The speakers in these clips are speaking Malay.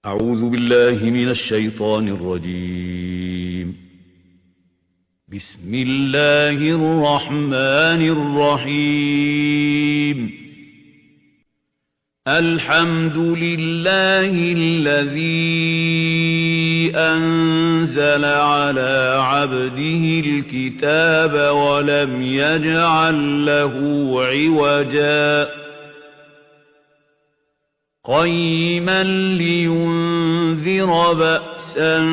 أعوذ بالله من الشيطان الرجيم. بسم الله الرحمن الرحيم. الحمد لله الذي أنزل على عبده الكتاب ولم يجعل له عوجا قيما لينذر بأسا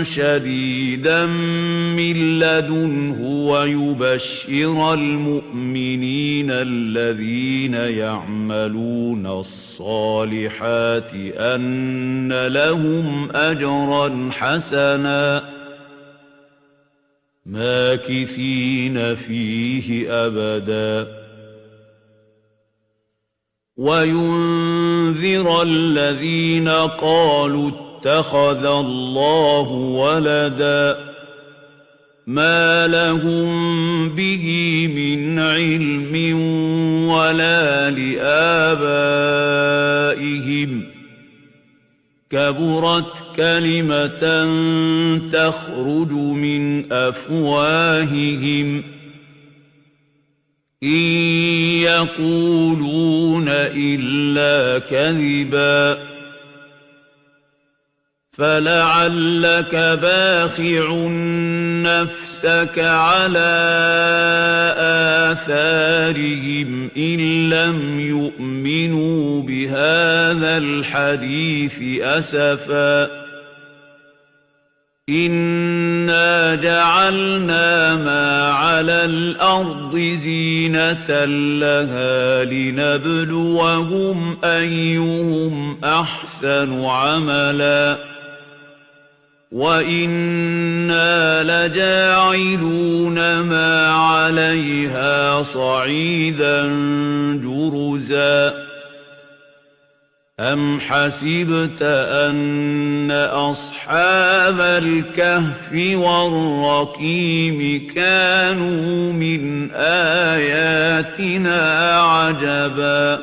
شديدا من لدنه ويبشر المؤمنين الذين يعملون الصالحات أن لهم أجرا حسنا ماكثين فيه أبدا وينذر الذين قالوا اتخذ الله ولدا ما لهم به من علم ولا لآبائهم كبرت كلمة تخرج من أفواههم إن يقولون إلا كذبا فلعلك باخع نفسك على آثارهم إن لم يؤمنوا بهذا الحديث أسفا إنا جعلنا ما على الأرض زينة لها لنبلوهم أيهم أحسن عملا وإنا لجاعلون ما عليها صعيدا جرزا أم حسبت أن أصحاب الكهف والرقيم كانوا من آياتنا عجبا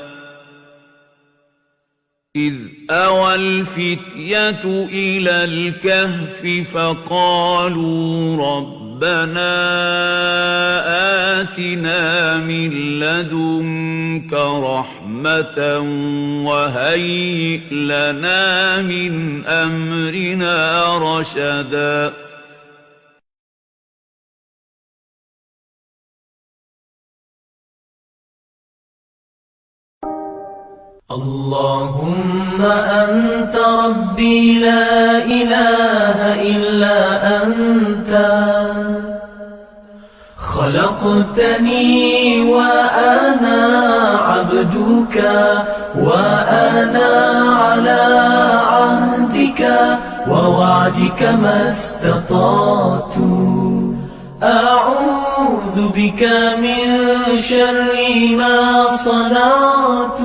إذ أوى الفتية إلى الكهف فقالوا ربنا آتنا من لدنك رحمة وهيئ لنا من أمرنا رشدا اللهم أنت ربي لا إله إلا أنت خلقتني وأنا عبدك وأنا على عهدك ووعدك ما استطعت أعوذ بك من شر ما صنعت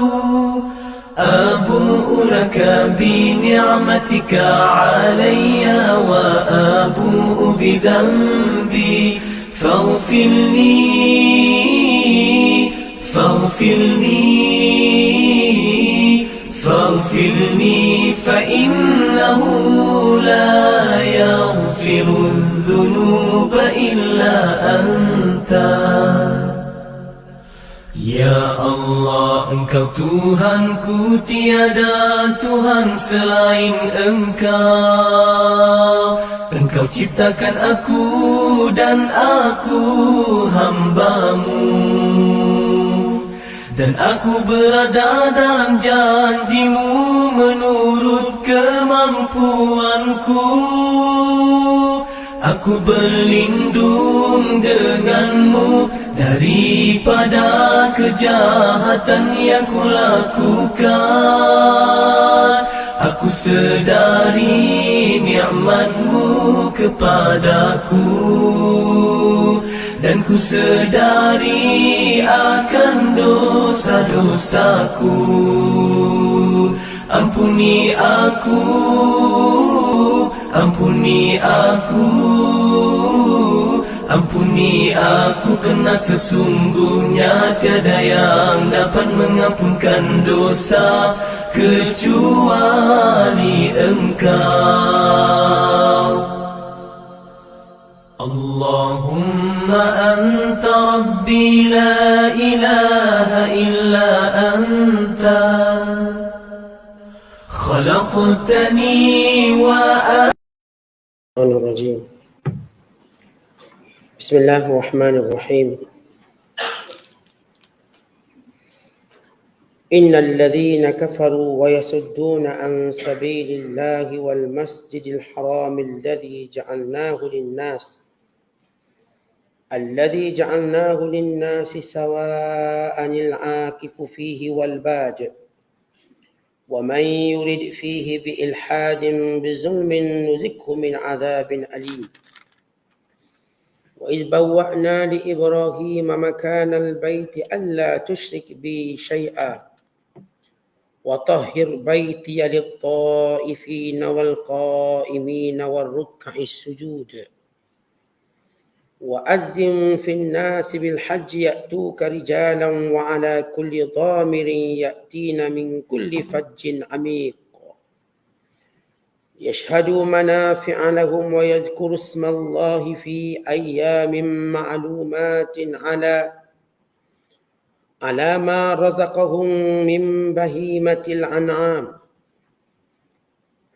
أبوء لك بنعمتك علي وأبوء بذنبي فاغفر لي فإنه لا يغفر الذنوب إلا أنت Ya Allah, Engkau Tuhanku, tiada Tuhan selain Engkau. Engkau ciptakan aku dan aku hamba-Mu, dan aku berada dalam janji-Mu menurut kemampuanku. Aku berlindung denganmu daripada kejahatan yang kulakukan. Aku sedari nikmat-Mu kepadaku, dan ku sedari akan dosa-dosaku. Ampuni aku, ampuni aku, Ampuni aku kerana sesungguhnya tiada yang dapat mengampunkan dosa kecuali Engkau. Allahumma anta rabbi la ilaha illa anta khalaqtani wa الرجيم. بسم الله الرحمن الرحيم. إن الذين كفروا ويصدون عن سبيل الله والمسجد الحرام الذي جعلناه للناس سواء العاكف فيه والباد ومن يرد فيه بإلحاد بظلم نذقه من عذاب أليم. وإذ بوأنا لإبراهيم مكان البيت ألا تشرك بي شيئا وطهر بيتي للطائفين والقائمين والركع السجود وأذن في الناس بالحج يأتوك رجالا وعلى كل ضامر يأتين من كل فج عميق يشهدوا منافع لهم ويذكروا اسم الله في أيام معلومات على ما رزقهم من بهيمة الأنعام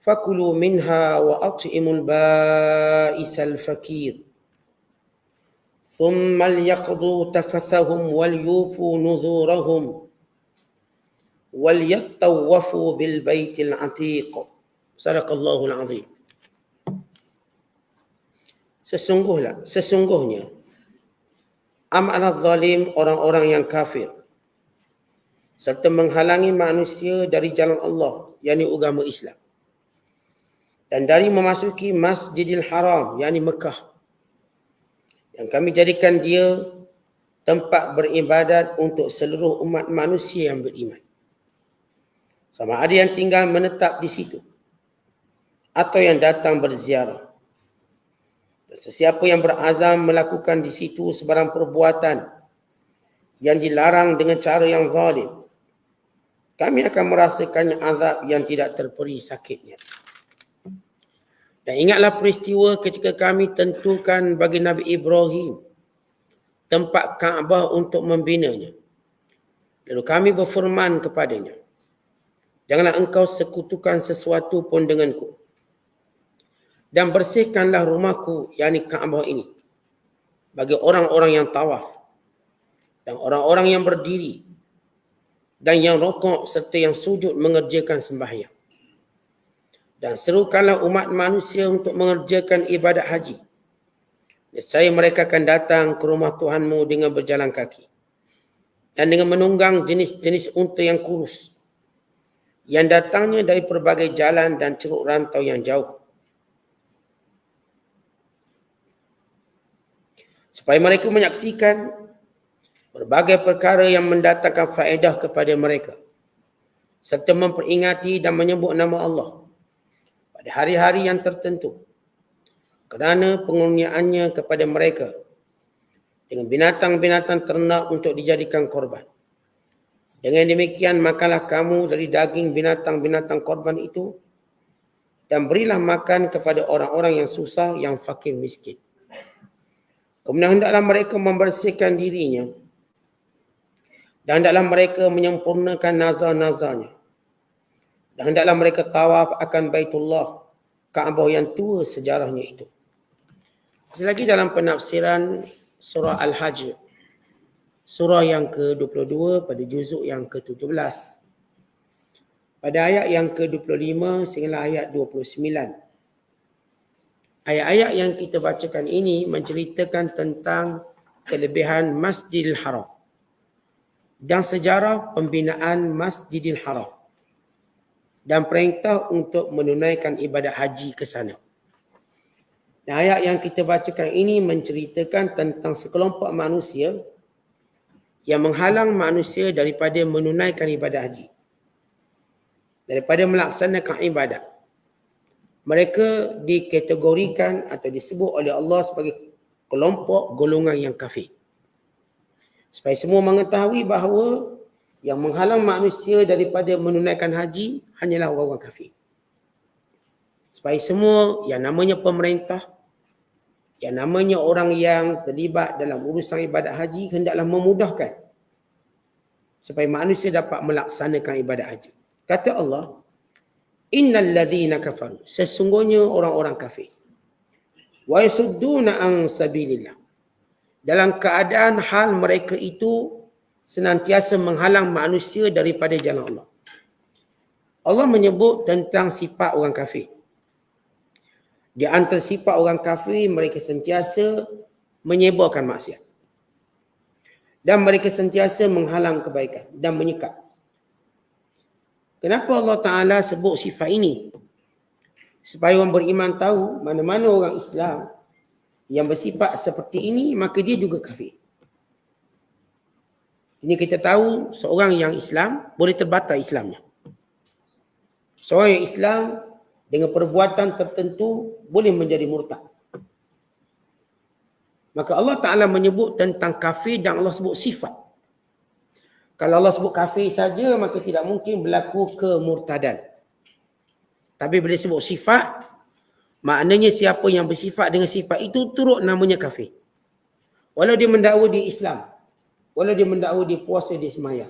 فكلوا منها وأطعموا البائس الفقير ثم ليقضوا تفثهم وليوفوا نذورهم وليطوفوا بالبيت العتيق. Sadaqallahul azim. Sesungguhnya amatlah zalim orang-orang yang kafir serta menghalangi manusia dari jalan Allah, yakni agama Islam, dan dari memasuki Masjidil Haram, yakni Mekah, yang kami jadikan dia tempat beribadat untuk seluruh umat manusia yang beriman, sama ada yang tinggal menetap di situ atau yang datang berziarah. Dan sesiapa yang berazam melakukan di situ sebarang perbuatan yang dilarang dengan cara yang zalim, kami akan merasakannya azab yang tidak terperi sakitnya. Dan ingatlah peristiwa ketika kami tentukan bagi Nabi Ibrahim tempat Kaabah untuk membinanya. Lalu kami berfirman kepadanya, janganlah engkau sekutukan sesuatu pun denganku, dan bersihkanlah rumahku, yakni Kaabah ini, bagi orang-orang yang tawaf dan orang-orang yang berdiri dan yang rukuk serta yang sujud mengerjakan sembahyang. Dan serukanlah umat manusia untuk mengerjakan ibadat haji. Nescaya mereka akan datang ke rumah Tuhanmu dengan berjalan kaki dan dengan menunggang jenis-jenis unta yang kurus yang datangnya dari berbagai jalan dan ceruk rantau yang jauh, supaya mereka menyaksikan berbagai perkara yang mendatangkan faedah kepada mereka, serta memperingati dan menyebut nama Allah pada hari-hari yang tertentu kerana pengurniaannya kepada mereka dengan binatang-binatang ternak untuk dijadikan korban. Dengan demikian makanlah kamu dari daging binatang-binatang korban itu dan berilah makan kepada orang-orang yang susah, yang fakir miskin. Kemudian hendaklah mereka membersihkan dirinya dan hendaklah mereka menyempurnakan nazar-nazarnya. Dan hendaklah mereka tawaf akan Baitullah, Kaabah yang tua sejarahnya itu. Selagi dalam penafsiran surah Al-Hajj, surah yang ke-22 pada juzuk yang ke-17. Pada ayat yang ke-25 sehingga ayat 29. Ayat-ayat yang kita bacakan ini menceritakan tentang kelebihan Masjidil Haram dan sejarah pembinaan Masjidil Haram dan perintah untuk menunaikan ibadat haji ke sana. Dan ayat yang kita bacakan ini menceritakan tentang sekelompok manusia yang menghalang manusia daripada menunaikan ibadat haji, daripada melaksanakan ibadat. Mereka dikategorikan atau disebut oleh Allah sebagai kelompok golongan yang kafir. Supaya semua mengetahui bahawa yang menghalang manusia daripada menunaikan haji hanyalah orang-orang kafir. Supaya semua yang namanya pemerintah, yang namanya orang yang terlibat dalam urusan ibadat haji hendaklah memudahkan supaya manusia dapat melaksanakan ibadat haji. Kata Allah, innal ladzina kafaru, sesungguhnya orang-orang kafir, wa yasudduna an sabilillah, dalam keadaan hal mereka itu senantiasa menghalang manusia daripada jalan Allah. Allah menyebut tentang sifat orang kafir. Di antara sifat orang kafir, mereka sentiasa menyebarkan maksiat. Dan mereka sentiasa menghalang kebaikan dan menyekat. Kenapa Allah Ta'ala sebut sifat ini? Supaya orang beriman tahu mana-mana orang Islam yang bersifat seperti ini, maka dia juga kafir. Ini kita tahu seorang yang Islam boleh terbatal Islamnya. Seorang yang Islam dengan perbuatan tertentu boleh menjadi murtad. Maka Allah Ta'ala menyebut tentang kafir dan Allah sebut sifat. Kalau Allah sebut kafir saja, maka tidak mungkin berlaku kemurtadan. Tapi bila sebut sifat, maknanya siapa yang bersifat dengan sifat itu turut namanya kafir. Walau dia mendakwa dia Islam, walau dia mendakwa dia puasa, dia sembahyang.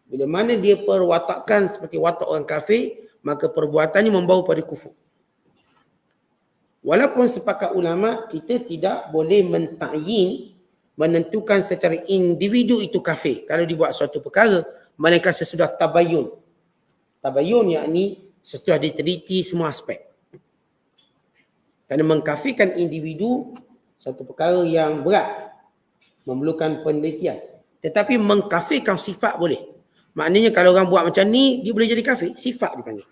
Bila mana dia perwatakan seperti watak orang kafir, maka perbuatannya membawa pada kufur. Walaupun sepakat ulama, kita tidak boleh mentakyin, menentukan secara individu itu kafir kalau dibuat suatu perkara, melainkan sesudah tabayun. Tabayun yakni sesudah diteliti semua aspek. Kerana mengkafirkan individu satu perkara yang berat, memerlukan penelitian. Tetapi mengkafirkan sifat boleh. Maknanya kalau orang buat macam ni, dia boleh jadi kafir. Sifat dipanggil.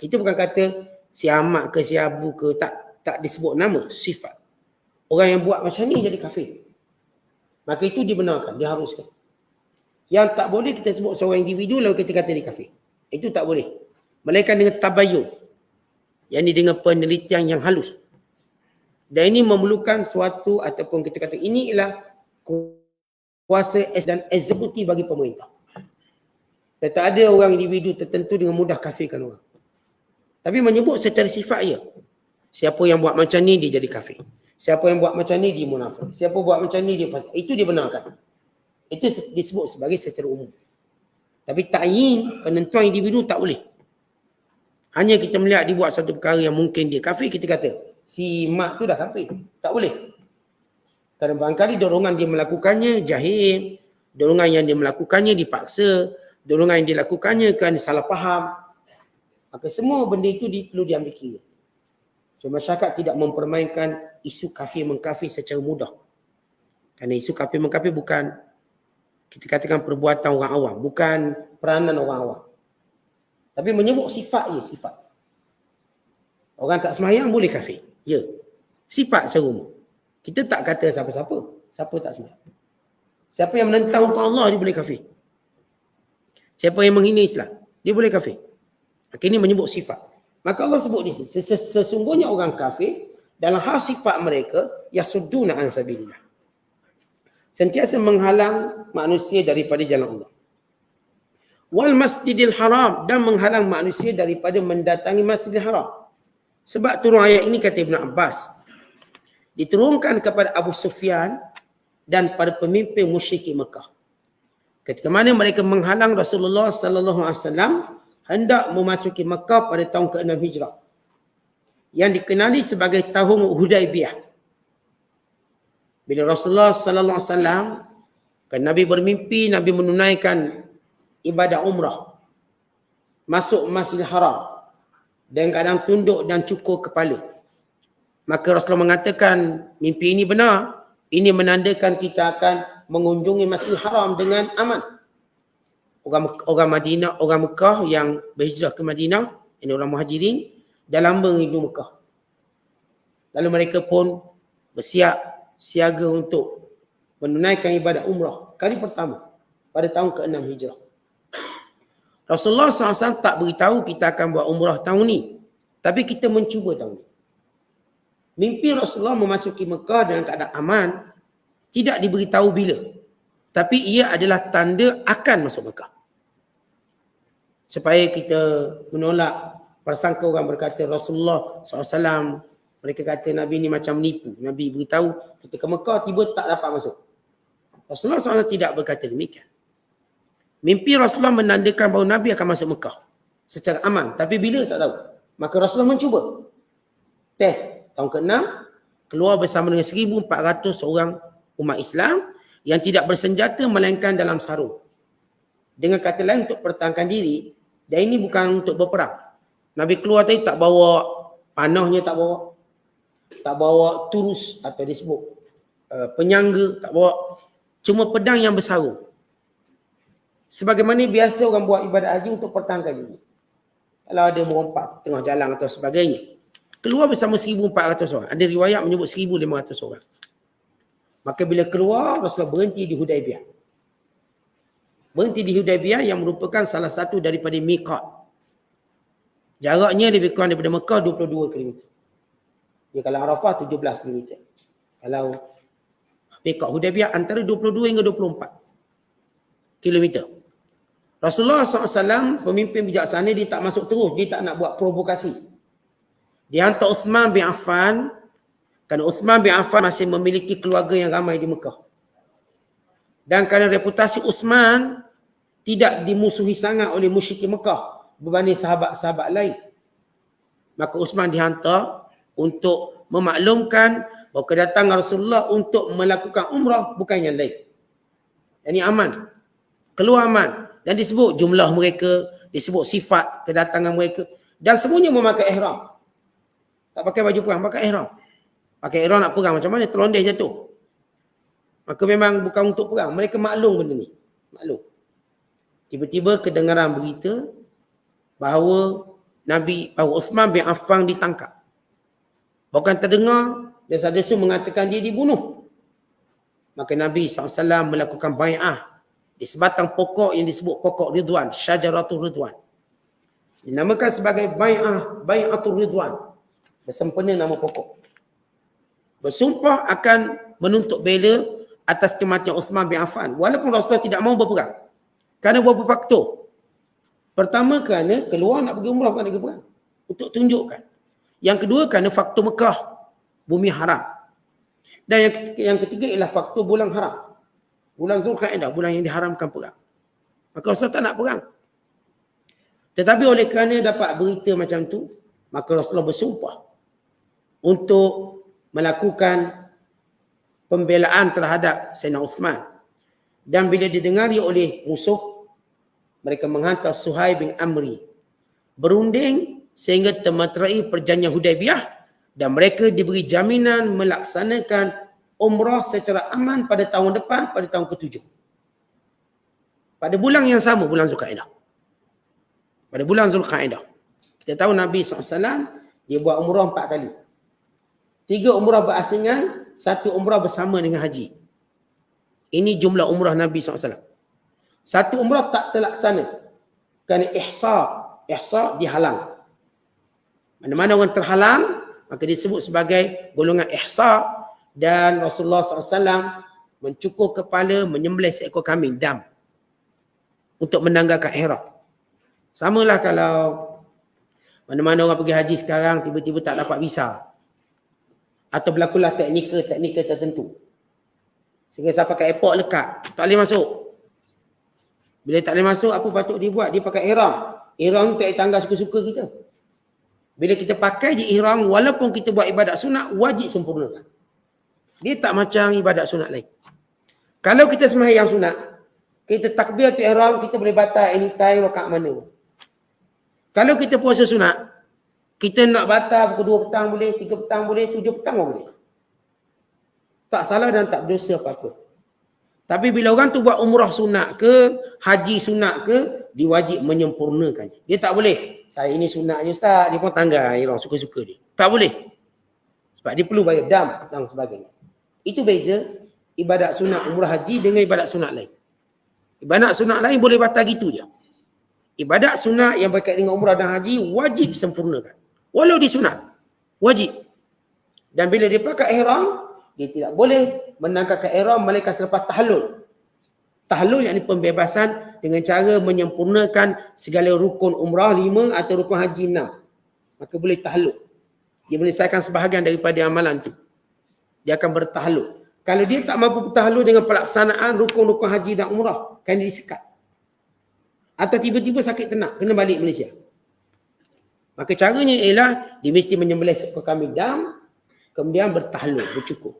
Kita bukan kata si Ahmad ke si Abu ke, tak disebut nama, sifat. Orang yang buat macam ni jadi kafir. Maka itu dibenarkan, diharuskan. Yang tak boleh kita sebut seorang individu lalu kita kata dia kafir. Itu tak boleh. Melainkan dengan tabayun. Yang ini dengan penelitian yang halus. Dan ini memerlukan suatu ataupun kita kata ini ialah kuasa dan eksekutif bagi pemerintah. Dan tak ada orang individu tertentu dengan mudah kafirkan orang. Tapi menyebut secara sifat ya. Siapa yang buat macam ni dia jadi kafir. Siapa yang buat macam ni dia munafik. Siapa buat macam ni dia fasik. Itu dibenarkan. Itu disebut sebagai secara umum. Tapi ta'yin penentuan individu tak boleh. Hanya kita melihat dia buat satu perkara yang mungkin dia kafir, kita kata si mak tu dah kafir. Tak boleh. Kerana barangkali dorongan dia melakukannya jahil, dorongan yang dia melakukannya dipaksa, dorongan yang dia lakukannya kerana salah faham. Maka semua benda itu perlu diambil kira. So, masyarakat tidak mempermainkan isu kafir mengkafir secara mudah. Kerana isu kafir mengkafir bukan, kita katakan perbuatan orang awam, bukan peranan orang awam. Tapi menyebut sifat je, sifat. Orang tak sembahyang boleh kafir. Ya. Sifat secara umum. Kita tak kata siapa-siapa. Siapa tak sembahyang. Siapa yang menentang hukum Allah, dia boleh kafir. Siapa yang menghina Islam, dia boleh kafir. Maka ini menyebut sifat. Maka Allah sebut di sini, sesungguhnya orang kafir dalam hal sifat mereka yasudduna an sabilillah. Sentiasa menghalang manusia daripada jalan Allah. Wal masjidil haram, dan menghalang manusia daripada mendatangi Masjidil Haram. Sebab turun ayat ini kata Ibn Abbas, diturunkan kepada Abu Sufyan dan pada pemimpin musyrikin Mekah. Ketika mana mereka menghalang Rasulullah sallallahu alaihi wasallam hendak memasuki Mekah pada tahun ke-6 Hijrah, yang dikenali sebagai tahun Hudaibiyah. Bila Rasulullah sallallahu alaihi wasallam, kan Nabi bermimpi Nabi menunaikan ibadah umrah, masuk Masjidil Haram dengan keadaan tunduk dan cukur kepala. Maka Rasulullah mengatakan mimpi ini benar, ini menandakan kita akan mengunjungi Masjidil Haram dengan aman. Orang Madinah, orang Mekah yang berhijrah ke Madinah, ini orang Muhajirin, dah lama menuju Mekah. Lalu mereka pun bersiap siaga untuk menunaikan ibadah umrah kali pertama pada tahun ke-6 Hijrah. Rasulullah SAW tak beritahu kita akan buat umrah tahun ni, tapi kita mencuba tahun ni. Mimpi Rasulullah memasuki Mekah dalam keadaan aman tidak diberitahu bila. Tapi ia adalah tanda akan masuk Mekah. Supaya kita menolak prasangka orang berkata Rasulullah SAW, mereka kata Nabi ni macam menipu. Nabi beritahu kita ke Mekah, tiba tak dapat masuk. Rasulullah SAW tidak berkata demikian. Mimpi Rasulullah menandakan bahawa Nabi akan masuk Mekah secara aman. Tapi bila tak tahu. Maka Rasulullah mencuba. Test. Tahun ke-6, keluar bersama dengan 1,400 orang umat Islam yang tidak bersenjata melainkan dalam sarung. Dengan kata lain untuk pertahankan diri, dan ini bukan untuk berperang. Nabi keluar tadi tak bawa panahnya, tak bawa turus atau disebut penyangga, tak bawa, cuma pedang yang bersarung. Sebagaimana biasa orang buat ibadat haji untuk pertahankan diri. Kalau ada merompak tengah jalan atau sebagainya. Keluar bersama 1,400 orang. Ada riwayat menyebut 1,500 orang. Maka bila keluar, Rasulullah berhenti di Hudaibiyah. Berhenti di Hudaibiyah yang merupakan salah satu daripada miqat. Jaraknya lebih kurang daripada Mekah 22 km. Dia kalau Arafah 17 km. Kalau miqat Hudaibiyah antara 22 hingga 24 km. Rasulullah SAW, pemimpin bijaksana, dia tak masuk terus. Dia tak nak buat provokasi. Dia hantar Uthman bin Affan. Kerana Uthman bin Affan masih memiliki keluarga yang ramai di Mekah. Dan kerana reputasi Uthman tidak dimusuhi sangat oleh musyrikin Mekah berbanding sahabat-sahabat lain. Maka Uthman dihantar untuk memaklumkan bahawa kedatangan Rasulullah untuk melakukan umrah bukan yang lain. Ini aman. Keluar aman. Dan disebut jumlah mereka, disebut sifat kedatangan mereka. Dan semuanya memakai ihram. Tak pakai baju perang, pakai ihram. Pakai ihram nak perang macam mana? Terlondeh jatuh. Maka memang bukan untuk perang. Mereka maklum benda ni. Maklum. Tiba-tiba kedengaran berita bahawa Uthman bin Affan ditangkap. Bahkan terdengar desa-desa mengatakan dia dibunuh. Maka Nabi SAW melakukan bai'ah di sebatang pokok yang disebut pokok Ridwan, Syajaratul Ridwan. Dinamakan sebagai Bai'atul Ridwan. Bersempena nama pokok. Bersumpah akan menuntut bela atas kematian Uthman bin Affan. Walaupun Rasulullah tidak mahu berperang. Kerana beberapa faktor. Pertama, kerana keluar nak pergi umrah bukan nak pergi perang. Untuk tunjukkan. Yang kedua, kerana faktor Mekah. Bumi haram. Dan yang ketiga ialah faktor bulan haram. Bulan Zulkaidah, bulan yang diharamkan perang. Maka Rasulullah tak nak perang. Tetapi oleh kerana dapat berita macam tu, maka Rasulullah bersumpah untuk melakukan pembelaan terhadap Sayyidina Uthman. Dan bila didengari oleh musuh, mereka menghantar Suhaib bin Amri. Berunding sehingga termeterai perjanjian Hudaibiyah dan mereka diberi jaminan melaksanakan umrah secara aman pada tahun depan, pada tahun ke-7. Pada bulan yang sama, bulan Zulkaidah. Pada bulan Zulkaidah. Kita tahu Nabi SAW, dia buat umrah 4 kali. 3 umrah berasingan, 1 umrah bersama dengan haji. Ini jumlah umrah Nabi SAW. 1 umrah tak terlaksana. Kerana ihsa dihalang. Mana-mana orang terhalang, maka disebut sebagai golongan ihsa. Dan Rasulullah SAW mencukur kepala, menyembelih seekor kambing, dam. Untuk menanggalkan ihram. Samalah kalau mana-mana orang pergi haji sekarang, tiba-tiba tak dapat visa. Atau berlakulah teknikal tertentu. Sehingga sampai ke airport lekat. Tak boleh masuk. Bila tak boleh masuk, apa patut dia buat? Dia pakai ihram. Ihram tak tangga suka-suka kita. Bila kita pakai je ihram, walaupun kita buat ibadat sunat, wajib sempurnakan. Dia tak macam ibadat sunat lain. Kalau kita sembahyang sunat, kita takbir tu ihram, kita boleh batal anytime rakaat mana. Kalau kita puasa sunat, kita nak batal pukul 2 petang boleh, 3 petang boleh, 7 petang boleh. Tak salah dan tak berdosa apa-apa. Tapi bila orang tu buat umrah sunat ke, haji sunat ke, dia wajib menyempurnakannya. Dia tak boleh. Saya ini sunat je Ustaz, dia pun tanggal ihram suka-suka dia. Tak boleh. Sebab dia perlu bayar dam dan sebagainya. Itu beza ibadat sunat umrah haji dengan ibadat sunat lain. Ibadat sunat lain boleh batal gitu je. Ibadat sunat yang berkait dengan umrah dan haji wajib sempurnakan. Walau di sunat. Wajib. Dan bila dia pakai ihram, dia tidak boleh menanggalkan ihram melainkan selepas tahallul. Tahallul yakni pembebasan dengan cara menyempurnakan segala rukun umrah 5 atau rukun haji 6. Maka boleh tahallul. Dia menyelesaikan sebahagian daripada amalan itu. Dia akan bertahallul. Kalau dia tak mampu bertahallul dengan pelaksanaan rukun-rukun haji dan umrah, kan dia disekat. Atau tiba-tiba sakit tenat, kena balik Malaysia. Maka caranya ialah dia mesti menyembelih seekor kambing dam, kemudian bertahallul, bercukur.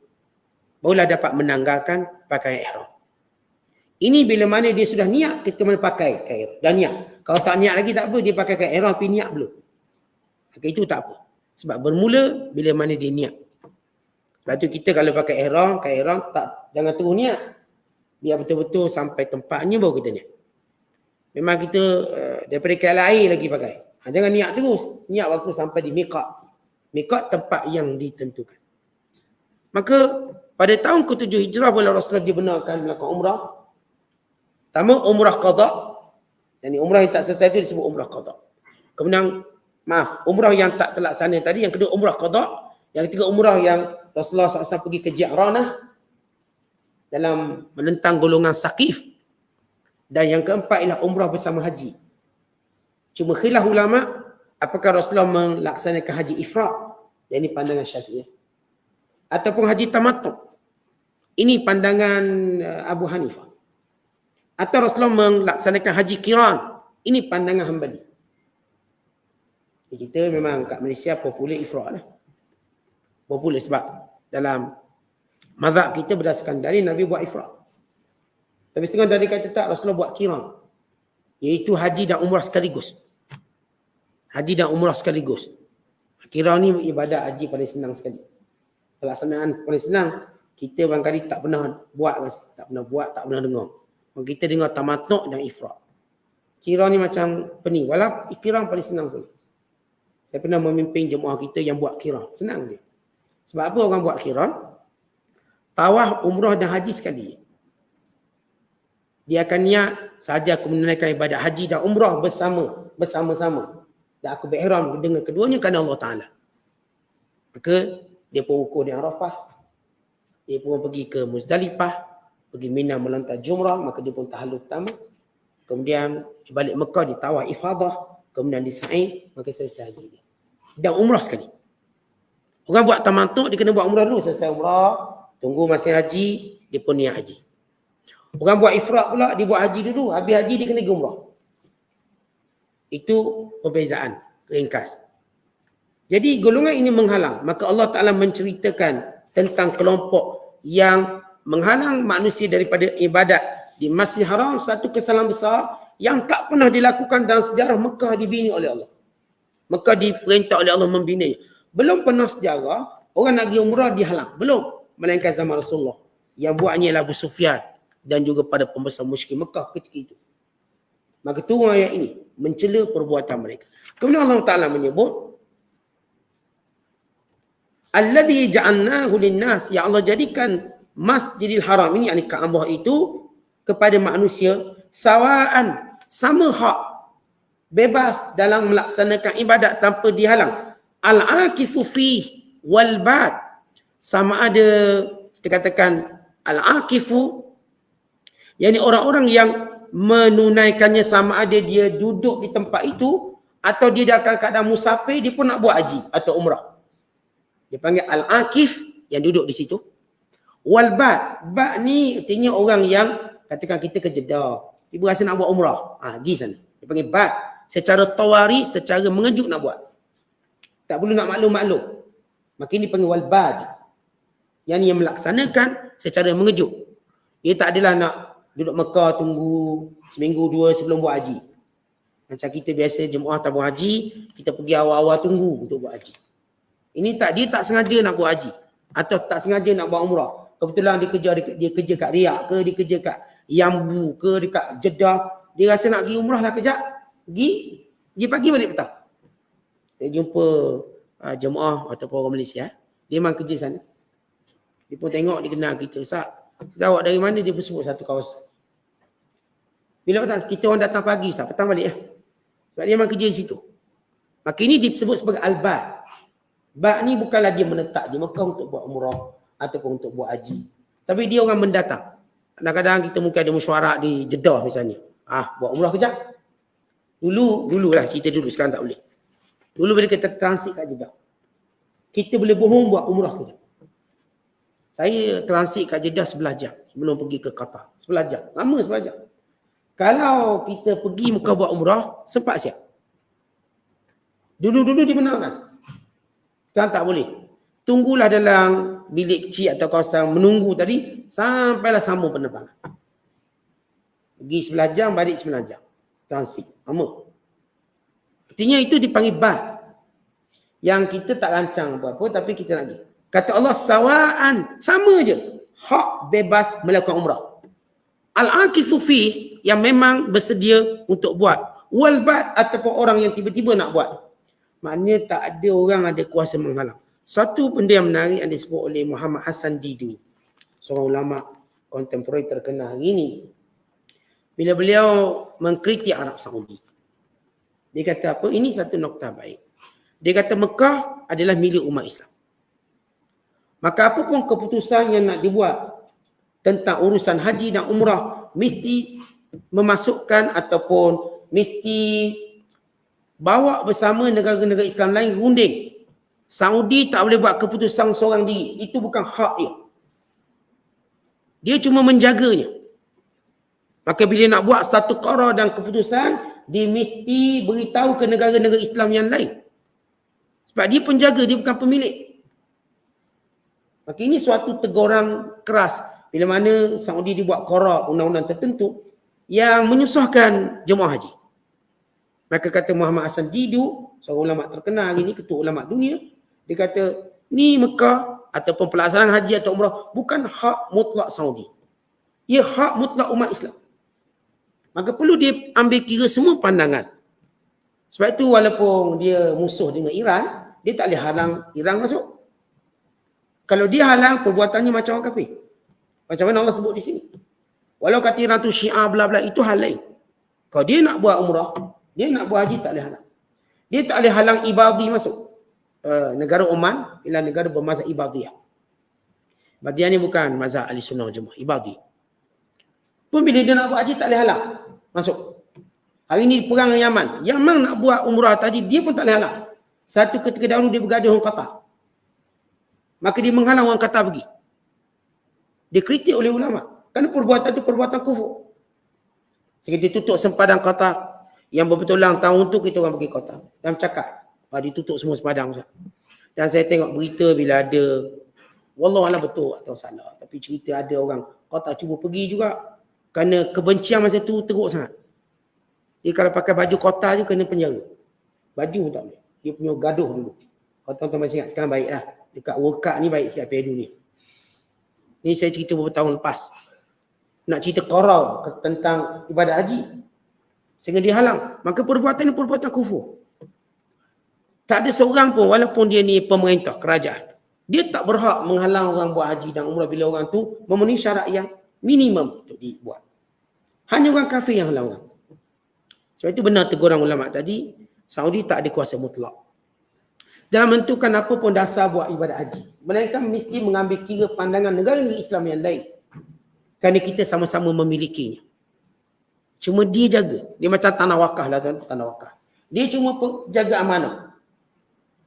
Barulah dapat menanggalkan pakaian ihram. Ini bila mana dia sudah niat ketika mana pakai kain ihram. Dah niat. Kalau tak niat lagi tak apa, dia pakai kain ihram tapi niat belum. Maka itu tak apa. Sebab bermula bila mana dia niat. Sebab tu kita kalau pakai kain ihram tak, jangan terus niat. Biar betul-betul sampai tempatnya baru kita niat. Memang kita daripada kain air lagi pakai. Jangan niat terus. Niat waktu sampai di miqat. Miqat tempat yang ditentukan. Maka pada tahun ke-7 Hijrah bila Rasulullah dibenarkan melakukan umrah. Pertama umrah qada. Dan umrah yang tak selesai itu disebut umrah qada. Kemudian umrah yang tak terlaksana tadi. Yang kedua umrah qada. Yang ketiga umrah yang Rasulullah SAW pergi ke Ji'ranah dalam menentang golongan Saqif. Dan yang keempat ialah umrah bersama haji. Cuma khilaf ulama apakah Rasulullah melaksanakan haji ifrad. Yang ini pandangan Syafi'iyah. Ataupun haji tamattu. Ini pandangan Abu Hanifah. Atau Rasulullah melaksanakan haji qiran. Ini pandangan Hanbali. Kita memang kat Malaysia popular ifrad lah. Popular sebab dalam mazhab kita berdasarkan dalil Nabi buat ifrad. Tapi setengah dari kata tak, Rasulullah buat qiran. Iaitu haji dan umrah sekaligus. Haji dan umrah sekaligus. Qiran ni ibadat haji paling senang sekali. Pelaksanaan paling senang. Kita barangkali tak pernah buat, tak pernah dengar. Kita dengar tamattu' dan ifrad. Qiran ni macam pening. Walau qiran paling senang sekali. Saya pernah memimpin jemaah kita yang buat qiran. Senang dia. Sebab apa orang buat qiran? Tawaf, umrah dan haji sekali. Dia akan niat sahaja aku menunaikan ibadat haji dan umrah bersama-sama. Dan aku berihram dengan keduanya kerana Allah Ta'ala. Maka dia pun ukur di Arafah. Dia pun pergi ke Muzdalifah. Pergi Mina melontar jumrah. Maka dia pun tahallul pertama. Kemudian balik Mekah di tawaf ifadah. Kemudian di sa'i. Maka selesai haji dia. Dan umrah sekali. Orang buat tamattu' dia kena buat umrah dulu. Selesai umrah. Tunggu masa haji. Dia pun niat haji. Orang buat ifrad pula, dia buat haji dulu. Habis haji dia kena pergi umrah. Itu perbezaan ringkas. Jadi golongan ini menghalang. Maka Allah Ta'ala menceritakan tentang kelompok yang menghalang manusia daripada ibadat di Masjidil Haram. Satu kesalahan besar yang tak pernah dilakukan dalam sejarah Mekah dibina oleh Allah. Mekah diperintah oleh Allah membinanya. Belum pernah sejarah orang nak pergi umrah dihalang. Belum. Melainkan zaman Rasulullah. Yang buatnya adalah Abu Sufyan. Dan juga pada pembesar musyrik Mekah ketika itu. Maka turun ayat ini mencela perbuatan mereka. Kemudian Allah Ta'ala menyebut alladzi ja'alnahu lin-nas, ya Allah jadikan Masjidil Haram ini, yakni Kaabah itu kepada manusia sawaan, sama hak, bebas dalam melaksanakan ibadat tanpa dihalang. Al-akifu fih wal bad, sama ada kita katakan al-akifu, yakni orang-orang yang menunaikannya sama ada dia duduk di tempat itu atau dia dalam keadaan musafir, dia pun nak buat haji atau umrah. Dia panggil al-akif yang duduk di situ. Wal bad, bad ni artinya orang yang katakan kita ke Jeddah, tiba rasa nak buat umrah, pergi sana. Dia panggil bad. Secara tawari, secara mengejut nak buat. Tak perlu nak maklum-maklum. Maka ini panggil wal bad. Yang melaksanakan secara mengejut. Dia tak adalah nak duduk Mekah tunggu seminggu dua sebelum buat haji. Macam kita biasa jemaah tabung haji, kita pergi awal-awal tunggu untuk buat haji. Ini tak, dia tak sengaja nak buat haji atau tak sengaja nak buat umrah. Kebetulan dia kerja kat Riyadh ke, dia kerja kat Yambu ke, dekat Jeddah. Dia rasa nak pergi umrah lah kejap. Pergi pagi balik petang. Dia jumpa jemaah ataupun orang Malaysia. Dia memang kerja sana. Dia pun tengok, dia kenal kita. Ustaz, kita awak dari mana? Dia pun sebut satu kawasan. Bila kita orang datang pagi, Ustaz, petang balik. Sebab dia memang kerja di situ. Maka ini disebut sebagai al-bad. Bak ni bukanlah dia menetap di Mekah untuk buat umrah ataupun untuk buat haji. Tapi dia orang mendatang. Kadang-kadang kita mungkin ada mesyuarat di Jeddah misalnya. Buat umrah kejap. Dululah kita dulu, sekarang tak boleh. Dulu bila kita transit kat Jeddah, kita boleh bohong buat umrah sekejap. Saya transit kat Jeddah 11 jam sebelum pergi ke Qatar. 11 jam. Lama 11 jam. Kalau kita pergi Mekah buat umrah, sempat siap. Dulu dibenarkan. Sekarang tak boleh. Tunggulah dalam bilik kecil atau kawasan menunggu tadi, sampailah sambung penerbangan. Pergi 11 jam, balik 9 jam. Transit. Lama. Artinya itu dipanggil bad. Yang kita tak lancang apa-apa, tapi kita nak pergi. Kata Allah, sawaan. Sama je. Hak bebas melakukan umrah. Al-aqifu fi, yang memang bersedia untuk buat. Wal bad, ataupun orang yang tiba-tiba nak buat. Maknanya tak ada orang ada kuasa menghalang. Satu benda yang menarik yang disebut oleh Muhammad Hassan Didu, seorang ulama kontemporari terkenal hari ini. Bila beliau mengkritik Arab Saudi, dia kata apa? Ini satu nokta baik. Dia kata Mekah adalah milik umat Islam. Maka apapun keputusan yang nak dibuat tentang urusan haji dan umrah, mesti memasukkan ataupun mesti bawa bersama negara-negara Islam lain runding. Saudi tak boleh buat keputusan seorang diri. Itu bukan hak dia. Dia cuma menjaganya. Maka bila nak buat satu qara dan keputusan, dia mesti beritahu ke negara-negara Islam yang lain. Sebab dia penjaga, dia bukan pemilik. Maka ini suatu teguran keras. Bila mana Saudi dibuat qara undang-undang tertentu yang menyusahkan jemaah haji. Maka kata Muhammad Hassan Didu, seorang ulama terkenal hari ini, ketua ulama dunia, dia kata, ni Mekah ataupun pelaksanaan haji atau umrah bukan hak mutlak Saudi. Ia hak mutlak umat Islam. Maka perlu dia ambil kira semua pandangan. Sebab itu walaupun dia musuh dengan Iran, dia tak boleh halang Iran masuk. Kalau dia halang, perbuatannya macam orang kafir. Macam mana Allah sebut di sini. Walau kata Iran tu Syiah bla bla, itu hal lain. Kalau dia nak buat umrah, dia nak buat haji, tak boleh halang. Dia tak boleh halang Ibadi masuk. Negara Oman ialah negara bermazhab Ibadiyah. Ibadiyah ni bukan mazhab Ahli Sunnah Jemaah, Ibadi. Pun bila dia nak buat haji, tak boleh halang masuk. Hari ni perang Yaman. Yaman nak buat umrah tadi, dia pun tak boleh halang. Satu ketika dahulu dia bergaduh dengan Qatar. Maka dia menghalang orang Qatar pergi. Dia kritik oleh ulama. Kerana perbuatan itu perbuatan kufur. Sehingga dia tutup sempadan Qatar. Yang berbetulan tahun tu kita orang pergi Qatar. Dan cakap, ditutup semua sepadang. Dan saya tengok berita bila ada, wallahualam betul atau salah, tapi cerita ada orang Qatar cuba pergi juga. Kerana kebencian masa tu teruk sangat. Dia kalau pakai baju Qatar je kena penjara. Baju tak boleh. Dia punya gaduh dulu. Kalau tuan-tuan masih ingat, sekarang baik lah. Dekat World Cup ni baik sikap Piala Dunia. Ni saya cerita beberapa tahun lepas. Nak cerita korau tentang ibadat haji. Sehingga dihalang. Maka perbuatan ni perbuatan kufur. Tak ada seorang pun, walaupun dia ni pemerintah, kerajaan, dia tak berhak menghalang orang buat haji dan umrah bila orang tu memenuhi syarat yang minimum untuk dibuat. Hanya orang kafir yang halang orang. Sebab itu benar teguran ulama tadi, Saudi tak ada kuasa mutlak dalam menentukan apa pun dasar buat ibadat haji. Melainkan mesti mengambil kira pandangan negara Islam yang lain. Kerana kita sama-sama memilikinya. Cuma dia jaga. Dia macam tanah wakaf lah, tanah wakaf. Dia cuma jaga amanah.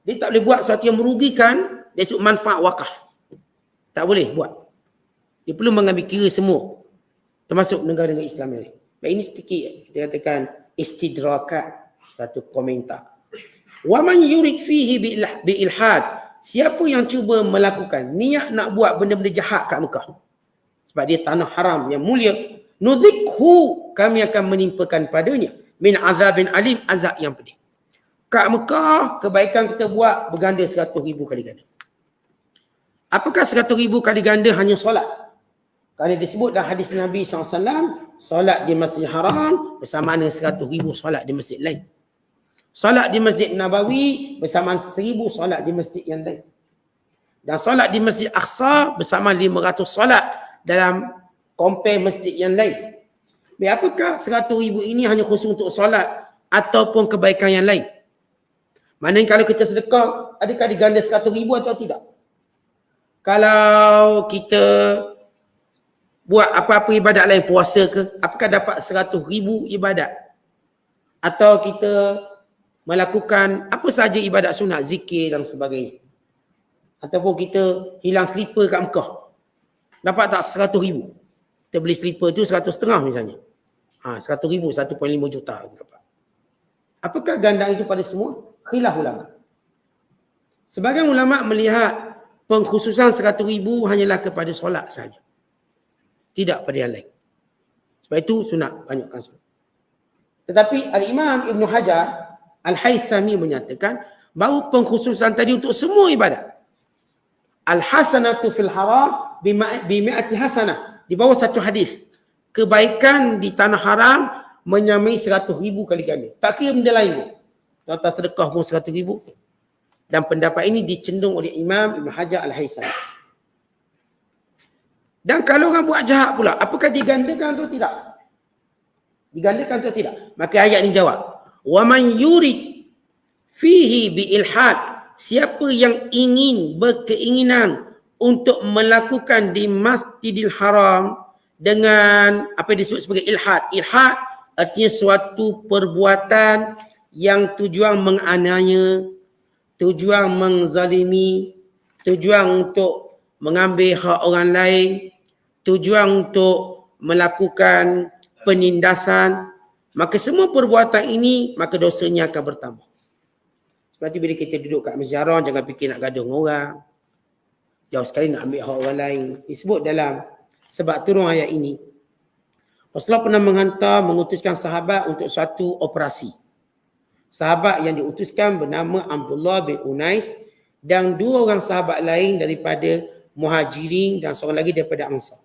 Dia tak boleh buat sesuatu yang merugikan dari sudut manfaat wakaf. Tak boleh buat. Dia perlu mengambil kira semua. Termasuk negara-negara Islam ini. Baik, ini sedikit dia katakan istidrakat, satu komentar. Wa man yurid fihi bi ilhad. Siapa yang cuba melakukan niat nak buat benda-benda jahat kat Mekah. Sebab dia tanah haram yang mulia. Nuzikhu, kami akan menimpakan padanya min azabin alim, azab yang pedih. Kat Mekah, kebaikan kita buat berganda 100,000 kali ganda. Apakah 100,000 kali ganda? Hanya solat. Kerana disebut dalam hadis Nabi SAW, solat di Masjid Haram bersamaan dengan 100,000 solat di masjid lain. Solat di Masjid Nabawi bersamaan 1,000 solat di masjid yang lain. Dan solat di Masjid Aqsa bersamaan 500 solat dalam compare masjid yang lain. Apakah 100,000 ini hanya khusus untuk solat ataupun kebaikan yang lain? Maknanya kalau kita sedekah, adakah diganda 100,000 atau tidak? Kalau kita buat apa-apa ibadat lain, puasa ke, apakah dapat 100,000 ibadat? Atau kita melakukan apa saja ibadat sunat, zikir dan sebagainya. Ataupun kita hilang slipper kat Mekah. Dapat tak 100,000? Kita beli slipper tu 100,500 misalnya. 100,000, 1.5 juta dapat. Apakah ganda itu pada semua? Khilaf ulama. Sebagian ulama melihat pengkhususan 100,000 hanyalah kepada solat saja. Tidak pada yang lain. Sebab itu sunat, banyakkan sunat. Tetapi Al-Imam Ibn Hajar Al-Haythami menyatakan bahawa pengkhususan tadi untuk semua ibadat. Al-hasanatu fil haram bimi'ati hasanah. Di bawah satu hadis. Kebaikan di tanah haram menyamai 100,000 kali ganda. Tak kira benda lain. Tuan-tuan sedekah pun 100,000. Dan pendapat ini dicendung oleh Imam Ibn Hajar Al-Haythami. Dan kalau orang buat jahat pula, apakah digandakan atau tidak? Digandakan atau tidak? Maka ayat ini jawab. Wa man yurid fihi bi ilhad. Siapa yang ingin berkeinginan untuk melakukan di Masjidil Haram dengan apa yang disebut sebagai ilhad. Ilhad artinya suatu perbuatan yang tujuan menganiaya, tujuan menzalimi, tujuan untuk mengambil hak orang lain, tujuan untuk melakukan penindasan, maka semua perbuatan ini, maka dosanya akan bertambah. Sebab itu bila kita duduk kat masjid, jangan fikir nak gaduh dengan orang. Jauh sekali nak ambil hak orang lain. Disebut dalam sebab turun ayat ini. Rasulullah pernah mengutuskan sahabat untuk suatu operasi. Sahabat yang diutuskan bernama Abdullah bin Unais dan dua orang sahabat lain daripada Muhajirin dan seorang lagi daripada Ansar.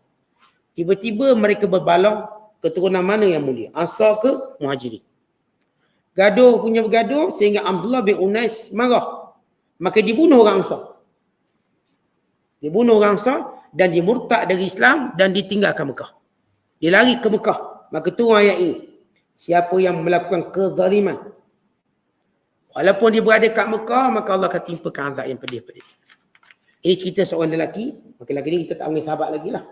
Tiba-tiba mereka berbalah keturunan mana yang mulia, Ansar ke Muhajirin. Gaduh punya bergaduh sehingga Abdullah bin Unais marah. Maka dibunuh orang Ansar. Dibunuh orang Ansar dan dimurtad dari Islam dan ditinggalkan Mekah. Dia lari ke Mekah. Maka turun ayat ini. Siapa yang melakukan kezaliman, walaupun dia berada kat Mekah, maka Allah akan timpakan azab yang pedih-pedih. Ini cerita seorang lelaki. Maka lelaki ni kita tak panggil sahabat lagi lah.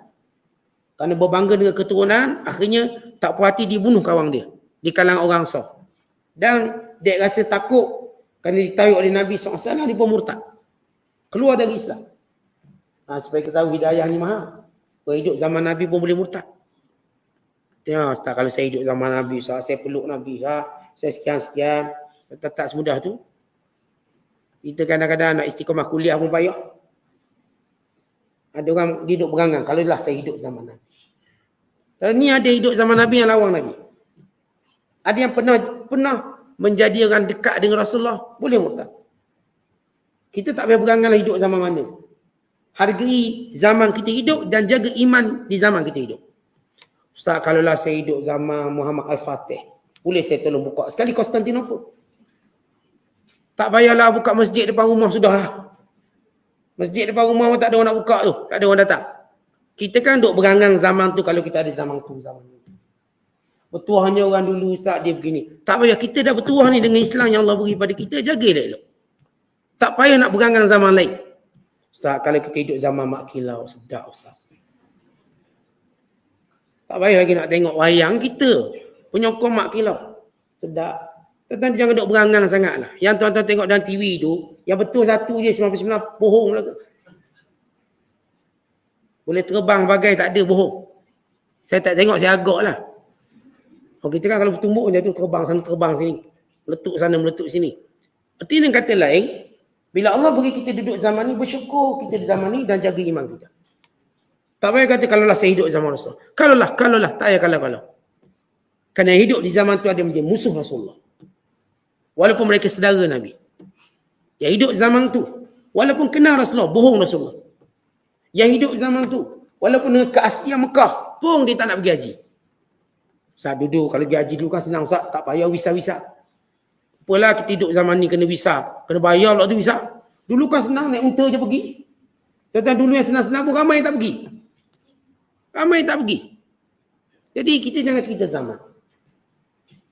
Kerana berbangga dengan keturunan, akhirnya tak puas hati dibunuh kawan dia. Di kalangan orang Ansar. Dan dia rasa takut kerana ditarik oleh Nabi SAW, dia pun murtad. Keluar dari Islam. Supaya kita tahu hidayah ni mahal. Kalau hidup zaman Nabi pun boleh murtad. Ya, Ustaz, kalau saya hidup zaman Nabi, Ustaz, saya peluk Nabi, Ustaz, saya sekian-sekian. Tak semudah tu. Kita kadang-kadang nak istiqamah kuliah pun payah. Ada orang hidup berangan. Kalau lah saya hidup zaman Nabi. Dan ni ada hidup zaman Nabi yang lawang Nabi. Ada yang pernah menjadi orang dekat dengan Rasulullah. Boleh murtad. Kita tak payah berangan lah hidup zaman mana. Hargai zaman kita hidup dan jaga iman di zaman kita hidup. Ustaz, kalaulah saya hidup zaman Muhammad Al-Fatih, boleh saya tolong buka sekali Konstantinopel. Tak payahlah buka masjid depan rumah, sudahlah. Masjid depan rumah tak ada orang nak buka tu. Tak ada orang datang. Kita kan duk berangan zaman tu kalau kita ada zaman tu, zaman ni. Bertuahnya orang dulu, Ustaz, dia begini. Tak payah, kita dah bertuah ni dengan Islam yang Allah beri pada kita, jaga elok-elok. Tak payah nak berangan zaman lain. Ustaz, kalau kita hidup zaman Mak Kilau, sedap Ustaz. Tak payah lagi nak tengok wayang kita. Penyokong Mak Kilau. Sedap. Tuan-tuan jangan duk berangan sangatlah. Yang tuan-tuan tengok dalam TV tu, yang betul satu je 99, bohong lah ke. Boleh terbang bagai tak ada, bohong. Saya tak tengok, saya agak lah. Kita kan kalau bertumbuk macam tu, terbang sana, terbang sini. Meletup sana, meletup sini. Arti dengan kata lain, bila Allah beri kita duduk zaman ni, bersyukur kita di zaman ni dan jaga iman kita. Tak payah kata, kalaulah saya hidup zaman Rasul. Kalaulah, tak payah kalau. Kerana hidup di zaman tu ada menjadi musuh Rasulullah. Walaupun mereka saudara Nabi. Yang hidup zaman tu, walaupun kenal Rasulullah, bohong Rasulullah. Yang hidup zaman tu, walaupun dengan keaslian Mekah, pun dia tak nak pergi haji. Ustaz duduk, kalau pergi haji dulu kan senang Ustaz, tak payah visa-visa. Apalah kita hidup zaman ni kena visa, kena bayar lah tu visa. Dulu kan senang, naik unta je pergi. Tuan-tuan dulu yang senang-senang pun ramai yang tak pergi. Ramai yang tak pergi. Jadi kita jangan cerita zaman.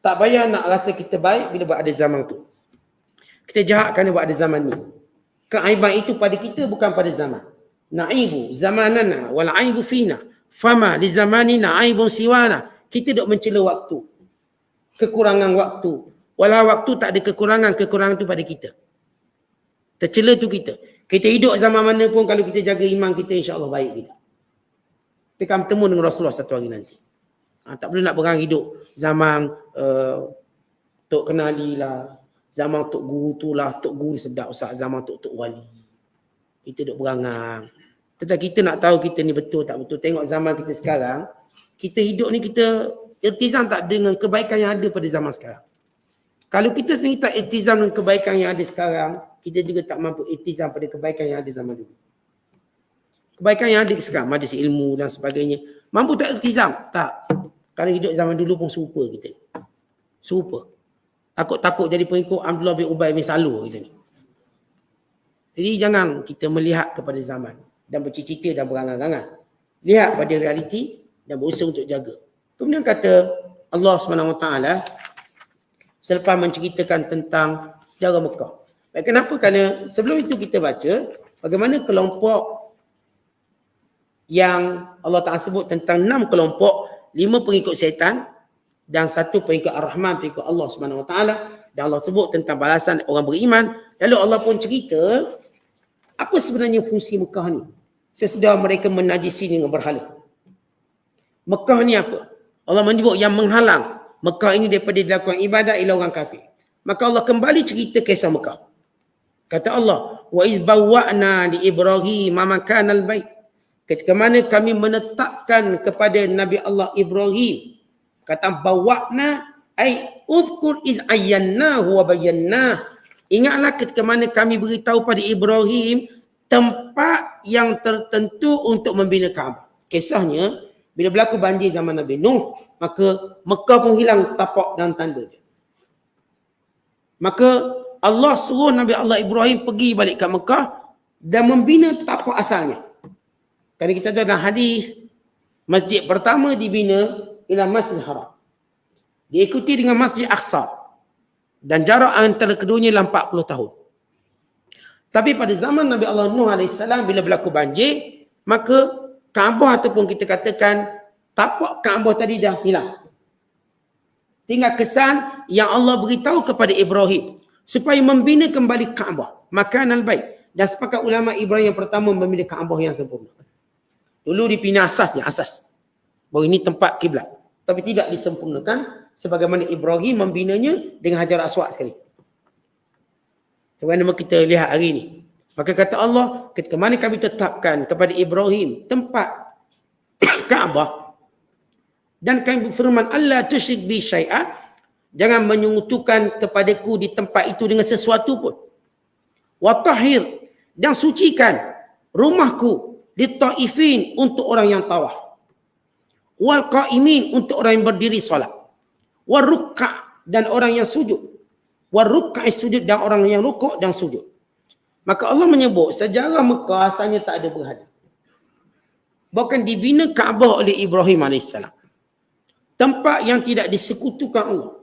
Tak payah nak rasa kita baik bila berada zaman tu. Kita jahat kerana buat ada zaman ni. Keaiban itu pada kita bukan pada zaman. Na'ibu zamanana wal aibu fina. Fama li zamanina aibun siwana. Kita duk mencela waktu. Kekurangan waktu. Walau waktu tak ada kekurangan tu pada kita. Tercela tu kita. Kita hidup zaman mana pun kalau kita jaga iman kita, insya-Allah baik kita. Kita akan bertemu dengan Rasulullah satu hari nanti. Tak perlu nak berang hidup zaman Tok Kenali lah, zaman Tok Guru tu lah, Tok Guru sedap Ustaz, zaman Tok Wali. Kita duk berangang. Tetapi kita nak tahu kita ni betul tak betul. Tengok zaman kita sekarang, kita hidup ni kita iltizam tak dengan kebaikan yang ada pada zaman sekarang. Kalau kita sendiri tak iltizam dengan kebaikan yang ada sekarang, kita juga tak mampu iltizam pada kebaikan yang ada zaman dulu. Kebaikan yang ada sekarang, majlis ilmu dan sebagainya. Mampu tak iltizam? Tak. Kalau hidup zaman dulu pun serupa kita. Serupa. Takut-takut jadi pengikut Abdullah bin Ubay bin Salul kita ni. Jadi jangan kita melihat kepada zaman dan bercita-cita dan berangan-angan. Lihat pada realiti dan berusaha untuk jaga. Kemudian kata Allah SWT selepas menceritakan tentang sejarah Mekah. Baik, kenapa? Kerana sebelum itu kita baca bagaimana kelompok yang Allah Ta'ala sebut tentang 6 kelompok, 5 pengikut syaitan dan 1 pengikut Ar-Rahman, pengikut Allah SWT. Dan Allah sebut tentang balasan orang beriman. Lalu Allah pun cerita apa sebenarnya fungsi Mekah ni sesudah mereka menajisi dengan berhala. Mekah ni apa? Allah menyebut yang menghalang Mekah ini daripada dilakukan ibadat ialah orang kafir. Maka Allah kembali cerita kisah Mekah. Kata Allah, wa iz bawwa'na li Ibrahim makanal bait. Ketika mana kami menetapkan kepada Nabi Allah Ibrahim. Kata bawwa'na ai uzkur iz ayyannahu wa bayyannah. Ingatlah ketika mana kami beritahu pada Ibrahim tempat yang tertentu untuk membina Kaabah. Kisahnya bila berlaku banjir zaman Nabi Nuh, maka Mekah pun hilang tapak dan tanda dia. Maka Allah suruh Nabi Allah Ibrahim pergi balik ke Mekah dan membina tapak asalnya. Kerana kita tahu dalam hadis, masjid pertama dibina ialah Masjidil Haram. Diikuti dengan Masjid Aqsa. Dan jarak antara keduanya ialah 40 tahun. Tapi pada zaman Nabi Allah Nuh AS bila berlaku banjir, maka Kaabah ataupun kita katakan tapak Kaabah tadi dah hilang. Tinggal kesan yang Allah beritahu kepada Ibrahim supaya membina kembali Kaabah, makanal bait. Dan sepakat ulama Ibrahim yang pertama membina Kaabah yang sempurna. Dulu dipina asasnya, asas. Bahawa ini tempat kiblat. Tapi tidak disempurnakan sebagaimana Ibrahim membinanya dengan Hajar Aswad sekali. Sebagaimana kita lihat hari ini. Maka kata Allah, ketika mana kami tetapkan kepada Ibrahim tempat Kaabah dan kami berfirman Allah tusyrik bi syai'a, jangan menyekutukan kepadaku di tempat itu dengan sesuatu pun. Wa tahhir, dan sucikan rumahku di taifin untuk orang yang tawaf. Wal qaimin untuk orang yang berdiri solat. War ruk'a, dan orang yang sujud. War ruk'a sujud, dan orang yang rukuk dan sujud. Maka Allah menyebut sejarah Mekah asalnya tak ada berhala. Bahkan dibina Kaabah oleh Ibrahim AS. Tempat yang tidak disekutukan Allah.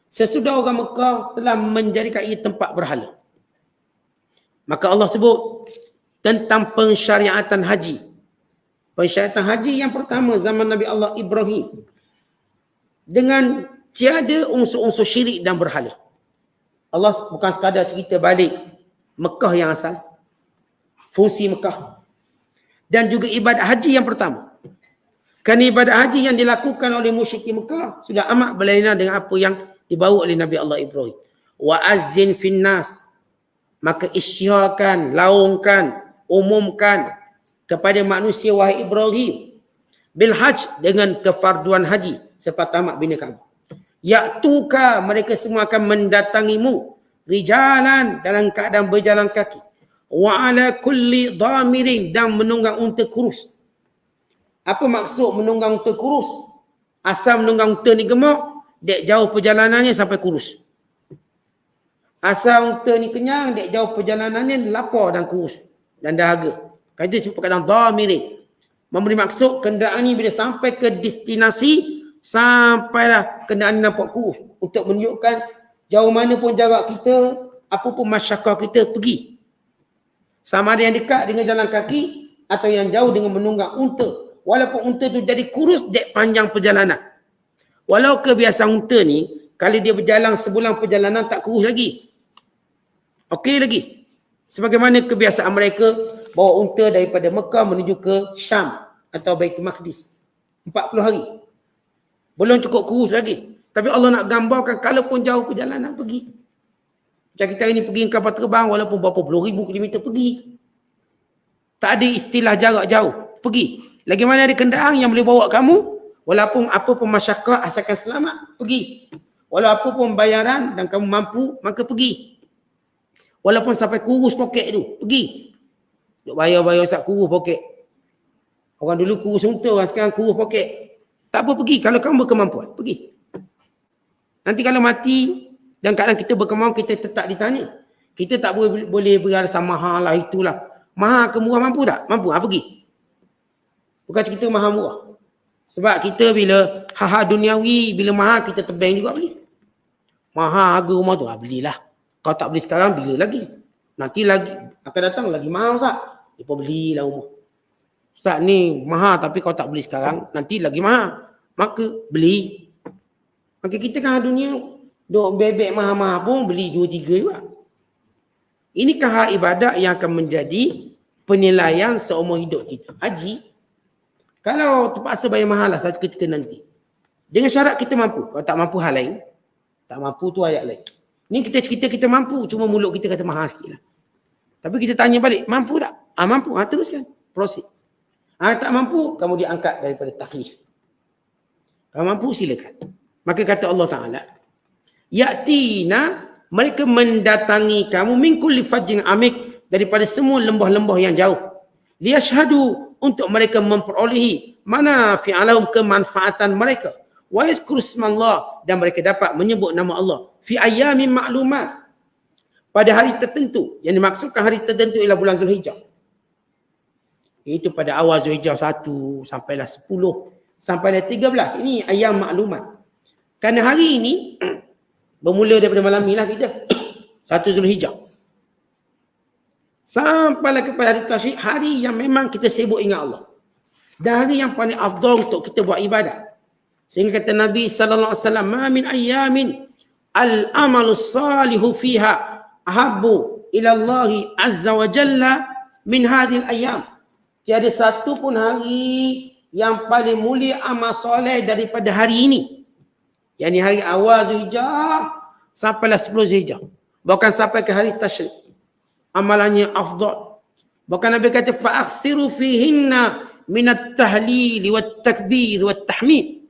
Sesudah orang Mekah telah menjadikan ia tempat berhala. Maka Allah sebut tentang pensyariatan haji. Pensyariatan haji yang pertama zaman Nabi Allah Ibrahim. Dengan tiada unsur-unsur syirik dan berhala. Allah bukan sekadar cerita balik Mekah yang asal. Fungsi Mekah. Dan juga ibadat haji yang pertama. Kerana ibadat haji yang dilakukan oleh musyrikin Mekah sudah amat berlainan dengan apa yang dibawa oleh Nabi Allah Ibrahim. Wa azzin finnas. Maka isyiarkan, laungkan, umumkan kepada manusia wahai Ibrahim. Bil hajj, dengan kefarduan haji. Selepas tamat bina Kaabah. Ya'tuka, mereka semua akan mendatangimu. Rijalan, dalam keadaan berjalan kaki. Wa ala kulli dhamirin, dan menunggang unta kurus. Apa maksud menunggang unta kurus? Asal menunggang unta ni gemuk, dek jauh perjalanannya sampai kurus. Asal unta ni kenyang, dek jauh perjalanannya lapar dan kurus dan dahaga. Kan itu disebut kadang dhamirin. Memberi maksud kenderaan ni bila sampai ke destinasi, sampailah kenderaan ni nampak kurus. Untuk menunjukkan jauh mana pun jarak kita, apa pun masyarakat kita pergi. Sama ada yang dekat dengan jalan kaki atau yang jauh dengan menunggang unta. Walaupun unta tu jadi kurus dek panjang perjalanan. Walau kebiasaan unta ni, kalau dia berjalan sebulan perjalanan tak kurus lagi. Okey lagi. Sebagaimana kebiasaan mereka bawa unta daripada Mekah menuju ke Syam atau Baitul Maqdis. 40 hari. Belum cukup kurus lagi. Tapi Allah nak gambarkan kalaupun jauh perjalanan pergi. Macam kita hari ni pergi kapal terbang walaupun berapa puluh ribu kilometer pergi. Tak ada istilah jarak jauh. Pergi. Lagi mana ada kenderaan yang boleh bawa kamu. Walaupun apa pun masyarakat asalkan selamat. Pergi. Walau apa pun bayaran dan kamu mampu maka pergi. Walaupun sampai kurus poket tu. Pergi. Duk bayar-bayar sat kurus poket. Orang dulu kurus unta, orang sekarang kurus poket. Tak apa pergi kalau kamu berkemampuan. Pergi. Nanti kalau mati dan keadaan kita berkemampuan, kita tetap ditanya. Kita tak boleh beralasan mahal lah itulah. Mahal ke murah mampu tak? Mampu. Pergi. Bukan cerita mahal murah. Sebab kita bila hal-hal duniawi, bila mahal kita tebang juga beli. Mahal harga rumah tu, belilah. Kalau tak beli sekarang, beli lagi. Nanti lagi akan datang lagi mahal Ustaz. Dia pun belilah rumah. Ustaz ni mahal tapi kalau tak beli sekarang, nanti lagi mahal. Maka beli. Maka kita kan dunia, duk bebek mahal-mahal pun beli 2-3 juga. Inikah hal ibadat yang akan menjadi penilaian seumur hidup kita. Haji, kalau terpaksa bayar mahal lah satu ketika nanti. Dengan syarat kita mampu. Kalau tak mampu hal lain, tak mampu tu ayat lain. Ni kita cerita kita mampu, cuma mulut kita kata mahal sikit lah. Tapi kita tanya balik, mampu tak? Mampu, teruskan. Proceed. Tak mampu, kamu diangkat daripada taklif. Kalau mampu, silakan. Maka kata Allah Ta'ala, Ya'tina, mereka mendatangi kamu min kulli fajjin amik, daripada semua lembah-lembah yang jauh. Liyashhadu, untuk mereka memperolehi mana fi'alahum, kemanfaatan mereka. Wa yazkuru ismallah, dan mereka dapat menyebut nama Allah. Fi ayyamin ma'lumat, pada hari tertentu. Yang dimaksudkan hari tertentu ialah bulan Zulhijjah. Itu pada awal Zulhijjah 1 sampailah 10 sampailah 13. Ini ayam maklumat. Kerana hari ini bermula daripada malam ni lah kita 1 Zulhijjah sampailah kepada hari tasyrik, hari yang memang kita sibuk ingat Allah. Dan hari yang paling afdal untuk kita buat ibadat. Sehingga kata Nabi sallallahu alaihi wasallam, "Ma min ayyamin al-amalu salihu fiha ahabbu ila Allah azza wa jalla min hadhil ayyam." Tiada satu pun hari yang paling mulia amal soleh daripada hari ini. Yang ni hari awal Zulhijjah sampailah 10 Zulhijjah. Bahkan sampai ke hari tasyrik. Amalannya afdal. Bahkan Nabi kata fa'akthiru fihinna minat tahlil wat takbir wat tahmid.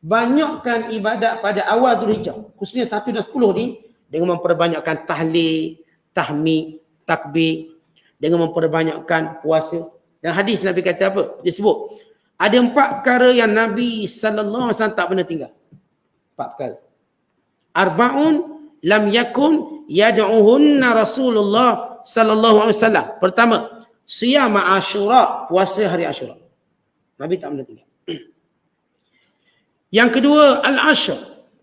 Banyakkan ibadat pada awal Zulhijjah, khususnya 1 dan 10 ni, dengan memperbanyakkan tahlil, tahmid, takbir, dengan memperbanyakkan puasa. Dan hadis Nabi kata apa? Dia sebut ada 4 perkara yang Nabi sallallahu alaihi wasallam tak pernah tinggal. 4 perkara. Arba'un lam yakun yad'uhunna Rasulullah sallallahu alaihi wasallam. Pertama, siyam Asyura, puasa hari Asyura. Nabi tak pernah tinggal. Yang kedua, al-Ashr,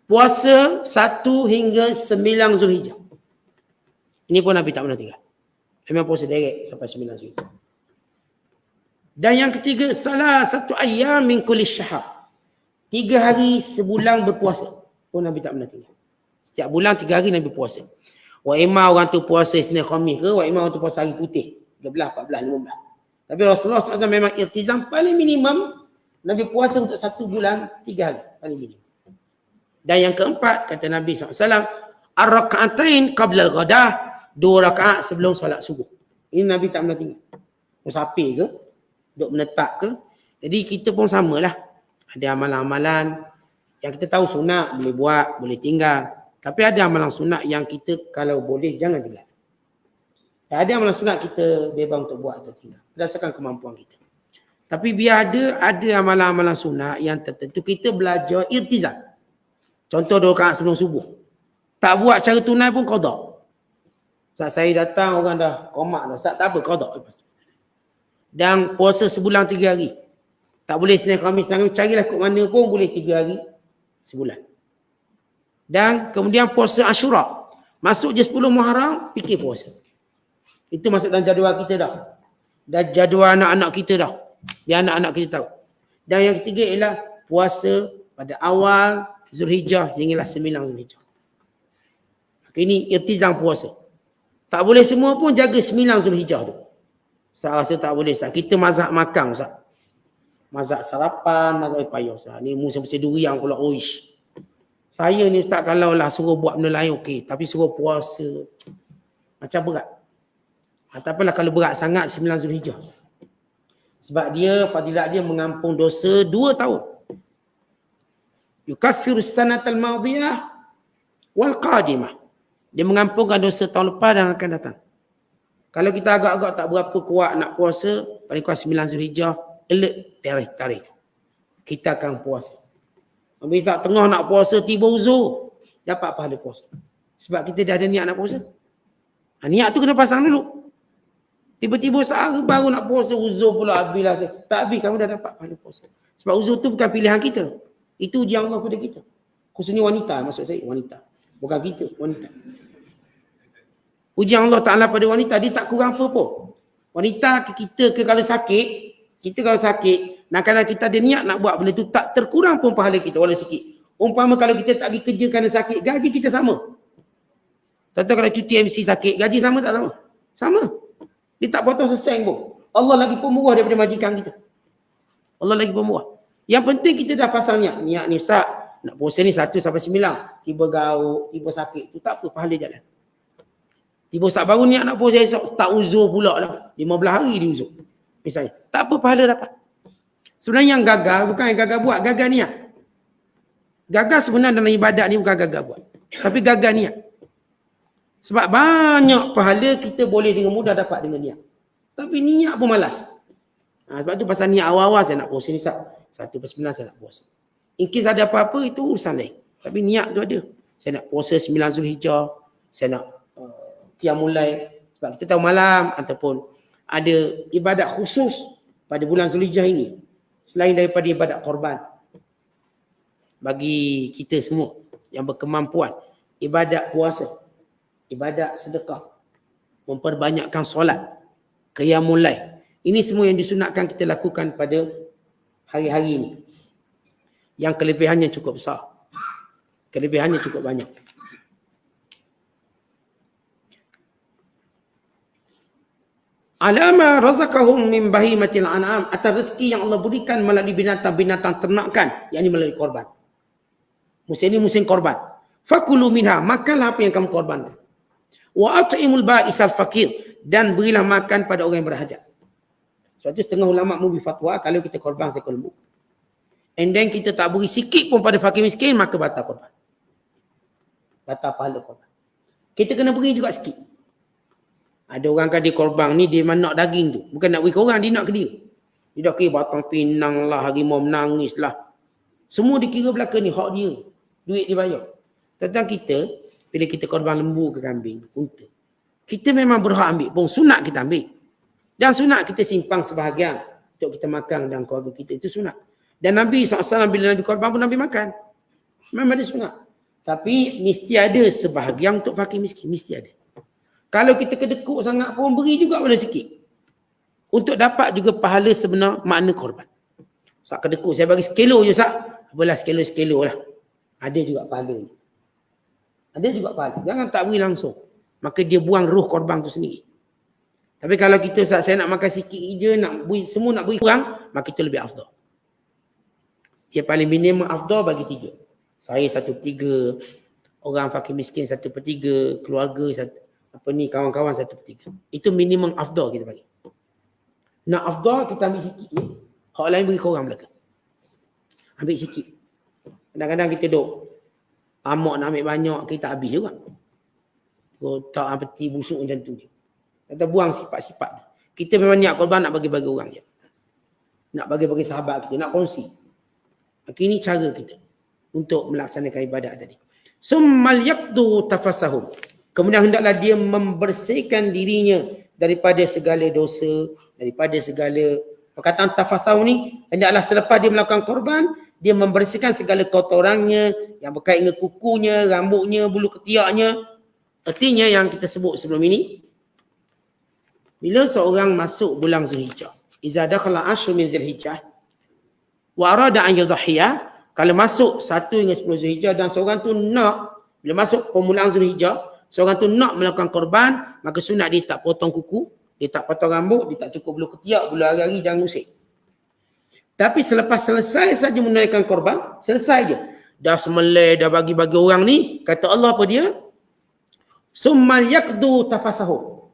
puasa 1 hingga 9 Zulhijjah. Ini pun Nabi tak pernah tinggal. Memang puasa direct sampai 9 Zulhijjah. Dan yang ketiga, salah satu ayyam min kulli syahr. 3 hari sebulan berpuasa. Pun Nabi tak pernah tinggal. Setiap bulan 3 hari Nabi puasa. Wa imam orang tu puasa Isnin Khamis ke, wa imam orang tu puasa hari putih. 13, 14, 15. Tapi Rasulullah SAW memang iltizam paling minimum Nabi puasa untuk 1 bulan 3 hari. Paling minimum. Dan yang keempat, kata Nabi SAW, ar-raka'atain qabla al-ghadah, 2 rakaat sebelum solat subuh. Ini Nabi tak pernah tinggal. Musafir ke, duk menetap ke. Jadi kita pun samalah. Ada amalan-amalan yang kita tahu sunat, boleh buat, boleh tinggal. Tapi ada amalan sunat yang kita kalau boleh jangan tinggal. Dan ada amalan sunat kita bebas untuk buat atau tinggal. Berdasarkan kemampuan kita. Tapi biar ada amalan-amalan sunat yang tertentu kita belajar iltizam. Contoh 2 rakaat sebelum subuh. Tak buat cara tunai pun qada. Saat saya datang orang dah komak dah. Saat tak apa qada lepas. Dan puasa sebulan 3 hari. Tak boleh Senin Khamis, carilah kat mana pun boleh 3 hari sebulan. Dan kemudian puasa Asyura. Masuk je 10 Muharram, fikir puasa. Itu masuk dalam jadual kita dah. Dan jadual anak-anak kita dah. Biar anak-anak kita tahu. Dan yang ketiga ialah puasa pada awal Zulhijjah hinggalah 9 Zulhijjah. Ini irtizam puasa. Tak boleh semua pun jaga 9 Zulhijjah tu. Saya rasa tak boleh Ustaz. Kita mazhab makan Ustaz. Mazhab sarapan, mazhab payah Ustaz. Ni musim durian pula oish. Saya ni Ustaz kalau lah suruh buat benda lain okey. Tapi suruh puasa macam berat. Tak apalah kalau berat sangat 9 Zulhijjah. Sebab dia, fadilat dia mengampung dosa 2 tahun. Yukaffiru sanatal madiyah wal qadimah. Dia mengampunkan dosa tahun lepas dan akan datang. Kalau kita agak-agak tak berapa kuat nak puasa, paling kuat 9 Zulhijjah, alert tarikh. Kita akan puasa. Habis tak tengah nak puasa, tiba uzur, dapat pahala puasa. Sebab kita dah ada niat nak puasa. Niat tu kena pasang dulu. Tiba-tiba sehari baru nak puasa, uzur pula habislah. Tak habis, kamu dah dapat pahala puasa. Sebab uzur tu bukan pilihan kita. Itu ujian Allah kepada kita. Khususnya wanita, maksud saya wanita. Bukan kita, wanita. Ujian Allah Ta'ala pada wanita, dia tak kurang apa-apa. Wanita kita kalau sakit, nak kadang kita ada niat nak buat benda tu, tak terkurang pun pahala kita, walau sikit. Umpama kalau kita tak pergi kerja kerana sakit, gaji kita sama. Contoh kalau cuti MC sakit, gaji sama tak sama? Sama. Dia tak potong seseng pun. Allah lagi pemurah daripada majikan kita. Allah lagi pemurah. Yang penting kita dah pasang niat. Niat ni Ustaz, nak puasa ni 1 sampai 9. Tiba gauk, tiba sakit. Tu tak apa, pahala jalan. Tiba Ustaz baru niat nak puasa esok, tak uzur pula lah. 15 hari dia uzur. Misalnya. Tak apa, pahala dapat. Sebenarnya yang gagal, bukan yang gagal buat, gagal niat. Gagal sebenarnya dalam ibadat ni bukan gagal buat. Tapi gagal niat. Sebab banyak pahala kita boleh dengan mudah dapat dengan niat. Tapi niat pun malas. Sebab tu pasal niat awal-awal saya nak puasa ni Ustaz. 1/9 saya nak puasa. In case ada apa-apa, itu urusan lain. Tapi niat tu ada. Saya nak puasa 9 Zulhijjah. Saya nak qiyamul lail. Sebab kita tahu malam ataupun ada ibadat khusus pada bulan Zulhijjah ini. Selain daripada ibadat korban. Bagi kita semua yang berkemampuan. Ibadat puasa. Ibadat sedekah. Memperbanyakkan solat. Qiyamul lail. Ini semua yang disunatkan kita lakukan pada hari-hari ini. Yang kelebihannya cukup besar. Kelebihannya cukup banyak. Alama razaqahum min bahimatil an'am, atas rezeki yang Allah berikan melalui binatang-binatang ternakan, yakni melalui korban. Musim ini musim korban. Fakulu minha, makanlah apa yang kamu korbankan. Wa at'imul ba'isal fakir, dan berilah makan pada orang yang berhajat. Sebab itu setengah ulama memberi fatwa kalau kita korban seekor lembu. And then kita tak beri sikit pun pada fakir miskin, maka batal korban. Batal pahala korban. Kita kena beri juga sikit. Ada orang kan dia korban ni, dia nak daging tu. Bukan nak beri ke orang, dia nak ke dia. Dia dah kira batang pinang lah, harimau menangis lah. Semua dikira belakang ni, hak dia. Duit dia bayar. Tentang kita, bila kita korban lembu ke kambing, unta. Kita memang berhak ambil pun, sunat kita ambil. Dan sunat kita simpang sebahagian untuk kita makan dan keluarga kita. Itu sunat. Dan Nabi SAW bila Nabi korban pun Nabi makan. Memang ada sunat. Tapi mesti ada sebahagian untuk fakir miskin. Mesti ada. Kalau kita kedekut sangat pun beri juga pada sikit. Untuk dapat juga pahala sebenar makna korban. Ustaz kedekut saya bagi sekilo je Ustaz. Apalah sekilo lah. Ada juga pahala. Ada juga pahala. Jangan tak beri langsung. Maka dia buang roh korban tu sendiri. Tapi kalau kita Ustaz saya nak makan sikit je, nak beri, semua nak beri kurang, maka itu lebih afdal. Dia paling minimum afdal bagi 3. Saya 1/3, orang fakir miskin 1/3, keluarga kawan-kawan 1/3. Itu minimum afdal kita bagi. Nak afdal kita ambil sikit je. Hak lain beri korang belakang. Ambil sikit. Kadang-kadang kita duk amak nak ambil banyak, kita habis juga. Tak peti busuk macam tu. Kita buang sifat-sifat. Kita memang niat korban nak bagi-bagi orang je. Nak bagi-bagi sahabat kita, nak kongsi. Ini cara kita untuk melaksanakan ibadat tadi. Summal yaqdu tafasahum. Kemudian hendaklah dia membersihkan dirinya daripada segala dosa, daripada segala perkataan tafasau ni. Hendaklah selepas dia melakukan korban, dia membersihkan segala kotorannya yang berkait dengan kukunya, rambutnya, bulu ketiaknya. Artinya yang kita sebut sebelum ini, bila seorang masuk bulan Zulhijjah, iza dakhala ashru min Zulhijjah wa arada an yudhhiya, kalau masuk 1 hingga 10 Zulhijjah dan seorang tu nak, bila masuk permulaan Zulhijjah, seorang tu nak melakukan korban, maka sunat dia tak potong kuku, dia tak potong rambut, dia tak cukur bulu ketiak, bulu hari-hari, jangan usik. Tapi selepas selesai saja menunaikan korban, selesai je. Dah sembelih, dah bagi-bagi orang ni, kata Allah apa dia? Summal yaqdu tafasahu.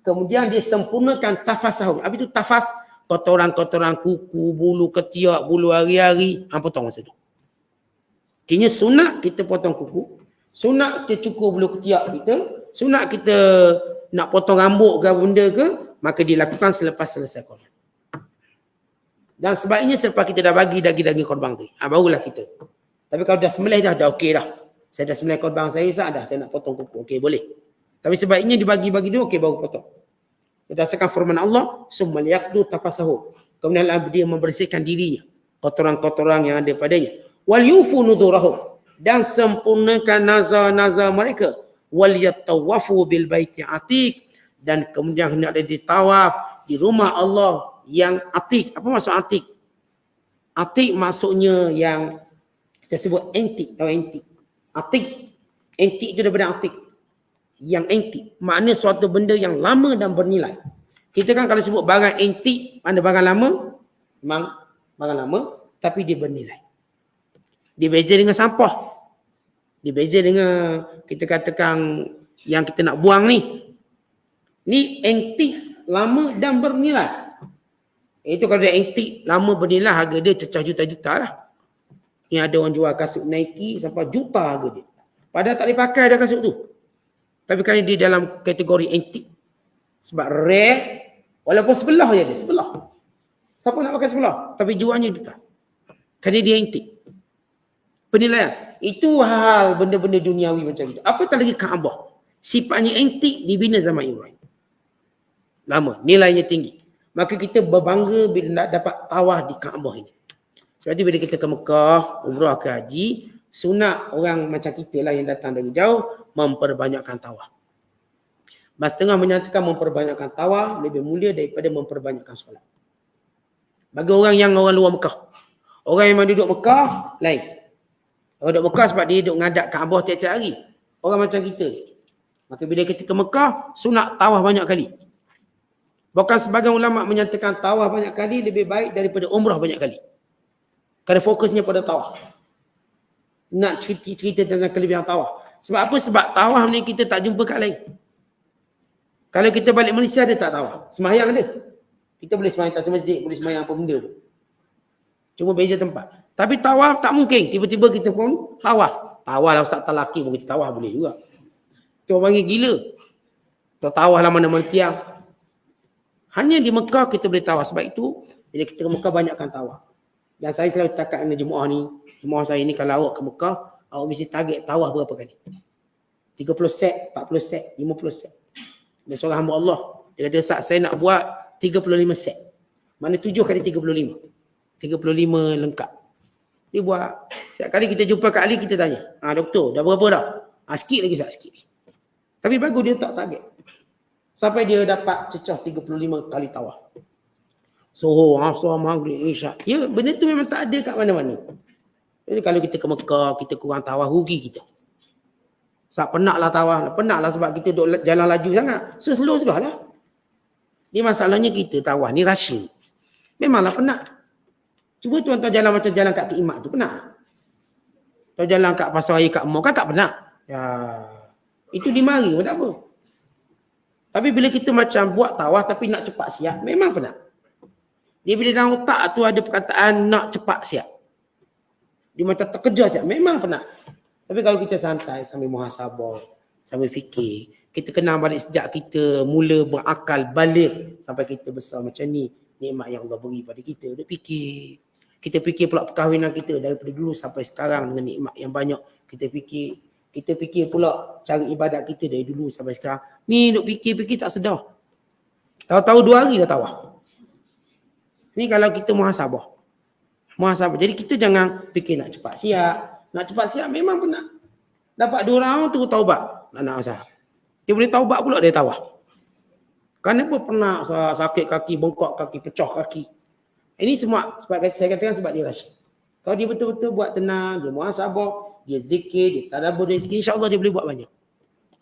Kemudian dia sempurnakan tafasahu. Apa itu tafas? Kotoran-kotoran kuku, bulu ketiak, bulu hari-hari, potong masa tu. Kini sunat kita potong kuku, sunat kita cukur bulu ketiak kita, sunat kita nak potong rambut ke benda ke, maka dilakukan selepas selesai korban. Dan sebaiknya selepas kita dah bagi daging-daging korban tu, barulah kita. Tapi kalau dah sembelih dah okey dah. Saya dah sembelih korban saya nak potong kuku, okey boleh. Tapi sebaiknya dibagi-bagi dulu, okey baru potong. Berdasarkan firman Allah, summal yaqdu tafasahu. Kemudian dia membersihkan dirinya, kotoran-kotoran yang ada padanya. Wal yufu nudurahum, dan sempurnakan nazar-nazar mereka. Wal yatawafu bil baiti atiq, dan kemudian hendaklah ditawaf di rumah Allah yang atiq. Apa maksud atiq? Atiq maksudnya yang kita sebut antik, tahu antik? Antik itu daripada antik. Yang antik maknanya suatu benda yang lama dan bernilai. Kita kan kalau sebut barang antik, mana barang lama, memang barang lama, tapi dia bernilai. Dia beza dengan sampah. Dia beza dengan kita katakan yang kita nak buang ni. Ni antik, lama dan bernilai. Itu kalau dia antik, lama bernilai, harga dia cecah juta-juta lah. Ni ada orang jual kasut Nike sampai juta harga dia. Padahal tak boleh pakai dah kasut tu. Tapi kerana dia dalam kategori antik. Sebab rare, walaupun sebelah je dia, sebelah. Siapa nak pakai sebelah? Tapi jualnya juta. Kerana dia antik. Penilaian. Itu hal benda-benda duniawi macam itu. Apatah lagi Kaabah. Sifatnya antik dibina zaman Ibrahim. Lama, nilainya tinggi. Maka kita berbangga bila nak dapat tawaf di Kaabah ini. Sebab itu bila kita ke Mekah, umrah ke haji, sunat orang macam kita lah yang datang dari jauh, memperbanyakkan tawaf. Mas Tengah menyatakan memperbanyakkan tawaf lebih mulia daripada memperbanyakkan solat. Bagi orang luar Mekah. Orang yang duduk Mekah, lain. Orang duduk Mekah sebab dia duduk ngadap Kaabah tiap-tiap hari. Orang macam kita. Maka bila kita ke Mekah, sunat tawaf banyak kali. Bahkan sebagian ulama menyatakan tawaf banyak kali lebih baik daripada umrah banyak kali. Kerana fokusnya pada tawaf. Nak cerita tentang kelebihan tawaf. Sebab apa? Sebab tawaf ni kita tak jumpa kat lain. Kalau kita balik Malaysia, dia tak tawaf. Sembahyang ada. Kita boleh sembahyang tak masjid, boleh sembahyang apa benda pun. Cuma beza tempat. Tapi tawaf tak mungkin. Tiba-tiba kita pun tawaf. Tawaf lah ustaz tak laki pun kita tawaf boleh juga. Kita orang panggil gila. Tawaf lah mana-mana tiang. Hanya di Mekah kita boleh tawaf. Sebab itu, bila kita ke Mekah banyakkan tawaf. Dan saya selalu cakap dengan jemaah ni, jemaah saya ni kalau awak ke Mekah, awak mesti target tawaf berapa kali? 30 set, 40 set, 50 set. Dan seorang hamba Allah, dia kata, Ustaz, saya nak buat 35 set. Mana 7 kali 35. 35 lengkap. Dia buat. Setiap kali kita jumpa Kak Ali, kita tanya, doktor, dah berapa dah? Sikit lagi Ustaz, sikit. Tapi bagus dia tak target. Sampai dia dapat cecah 35 kali tawaf. Zuhur, Asar, Maghrib, Isyak. Ya, benda tu memang tak ada kat mana-mana. Jadi kalau kita ke Mekah, kita kurang tawaf, rugi kita. Sebab penatlah tawaf. Penatlah sebab kita duduk jalan laju sangat. So, slow sudah lah. Ni masalahnya kita tawaf ni rushing. Memanglah penat. Cuba tuan-tuan jalan macam jalan kat Imak tu, penat. Atau jalan kat Pasar Raya kat Mall, kan tak penat. Ya, itu dimari pun tak apa. Tapi bila kita macam buat tawaf tapi nak cepat siap, memang penat. Dia bila dalam otak tu ada perkataan nak cepat siap. Dia macam terkejar siap. Memang penat. Tapi kalau kita santai sambil muhasabah, sambil fikir, kita kenal balik sejak kita mula berakal balik sampai kita besar macam ni, nikmat yang Allah beri pada kita. Dia fikir. Kita fikir pula perkahwinan kita daripada dulu sampai sekarang dengan nikmat yang banyak. Kita fikir pula cara ibadat kita dari dulu sampai sekarang. Ni duk fikir-fikir tak sedar. Tahu-tahu 2 hari dah tawaf. Ni kalau kita muhasabah. Jadi kita jangan fikir nak cepat siap. Nak cepat siap memang penat. Dapat 2 round tu taubat. Nak usaha. Dia boleh taubat pula dia tawaf. Kenapa pernah sakit kaki, bengkak kaki, pecah kaki. Ini semua sebab saya katakan sebab dia rasyid. Kalau dia betul-betul buat tenang, dia muhasabah, dia zikir, dia tadabbur, dia zikir, insya-Allah dia boleh buat banyak.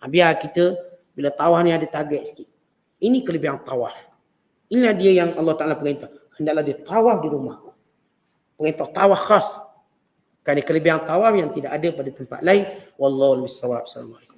Biar kita bila tawaf ni ada target sikit. Ini kelebihan tawaf. Inilah dia yang Allah Ta'ala perintah. Hendaklah dia tawaf di rumah. Perintah tawaf khas. Kerana kelebihan tawaf yang tidak ada pada tempat lain. Wallahu a'lam bishawab. Assalamualaikum.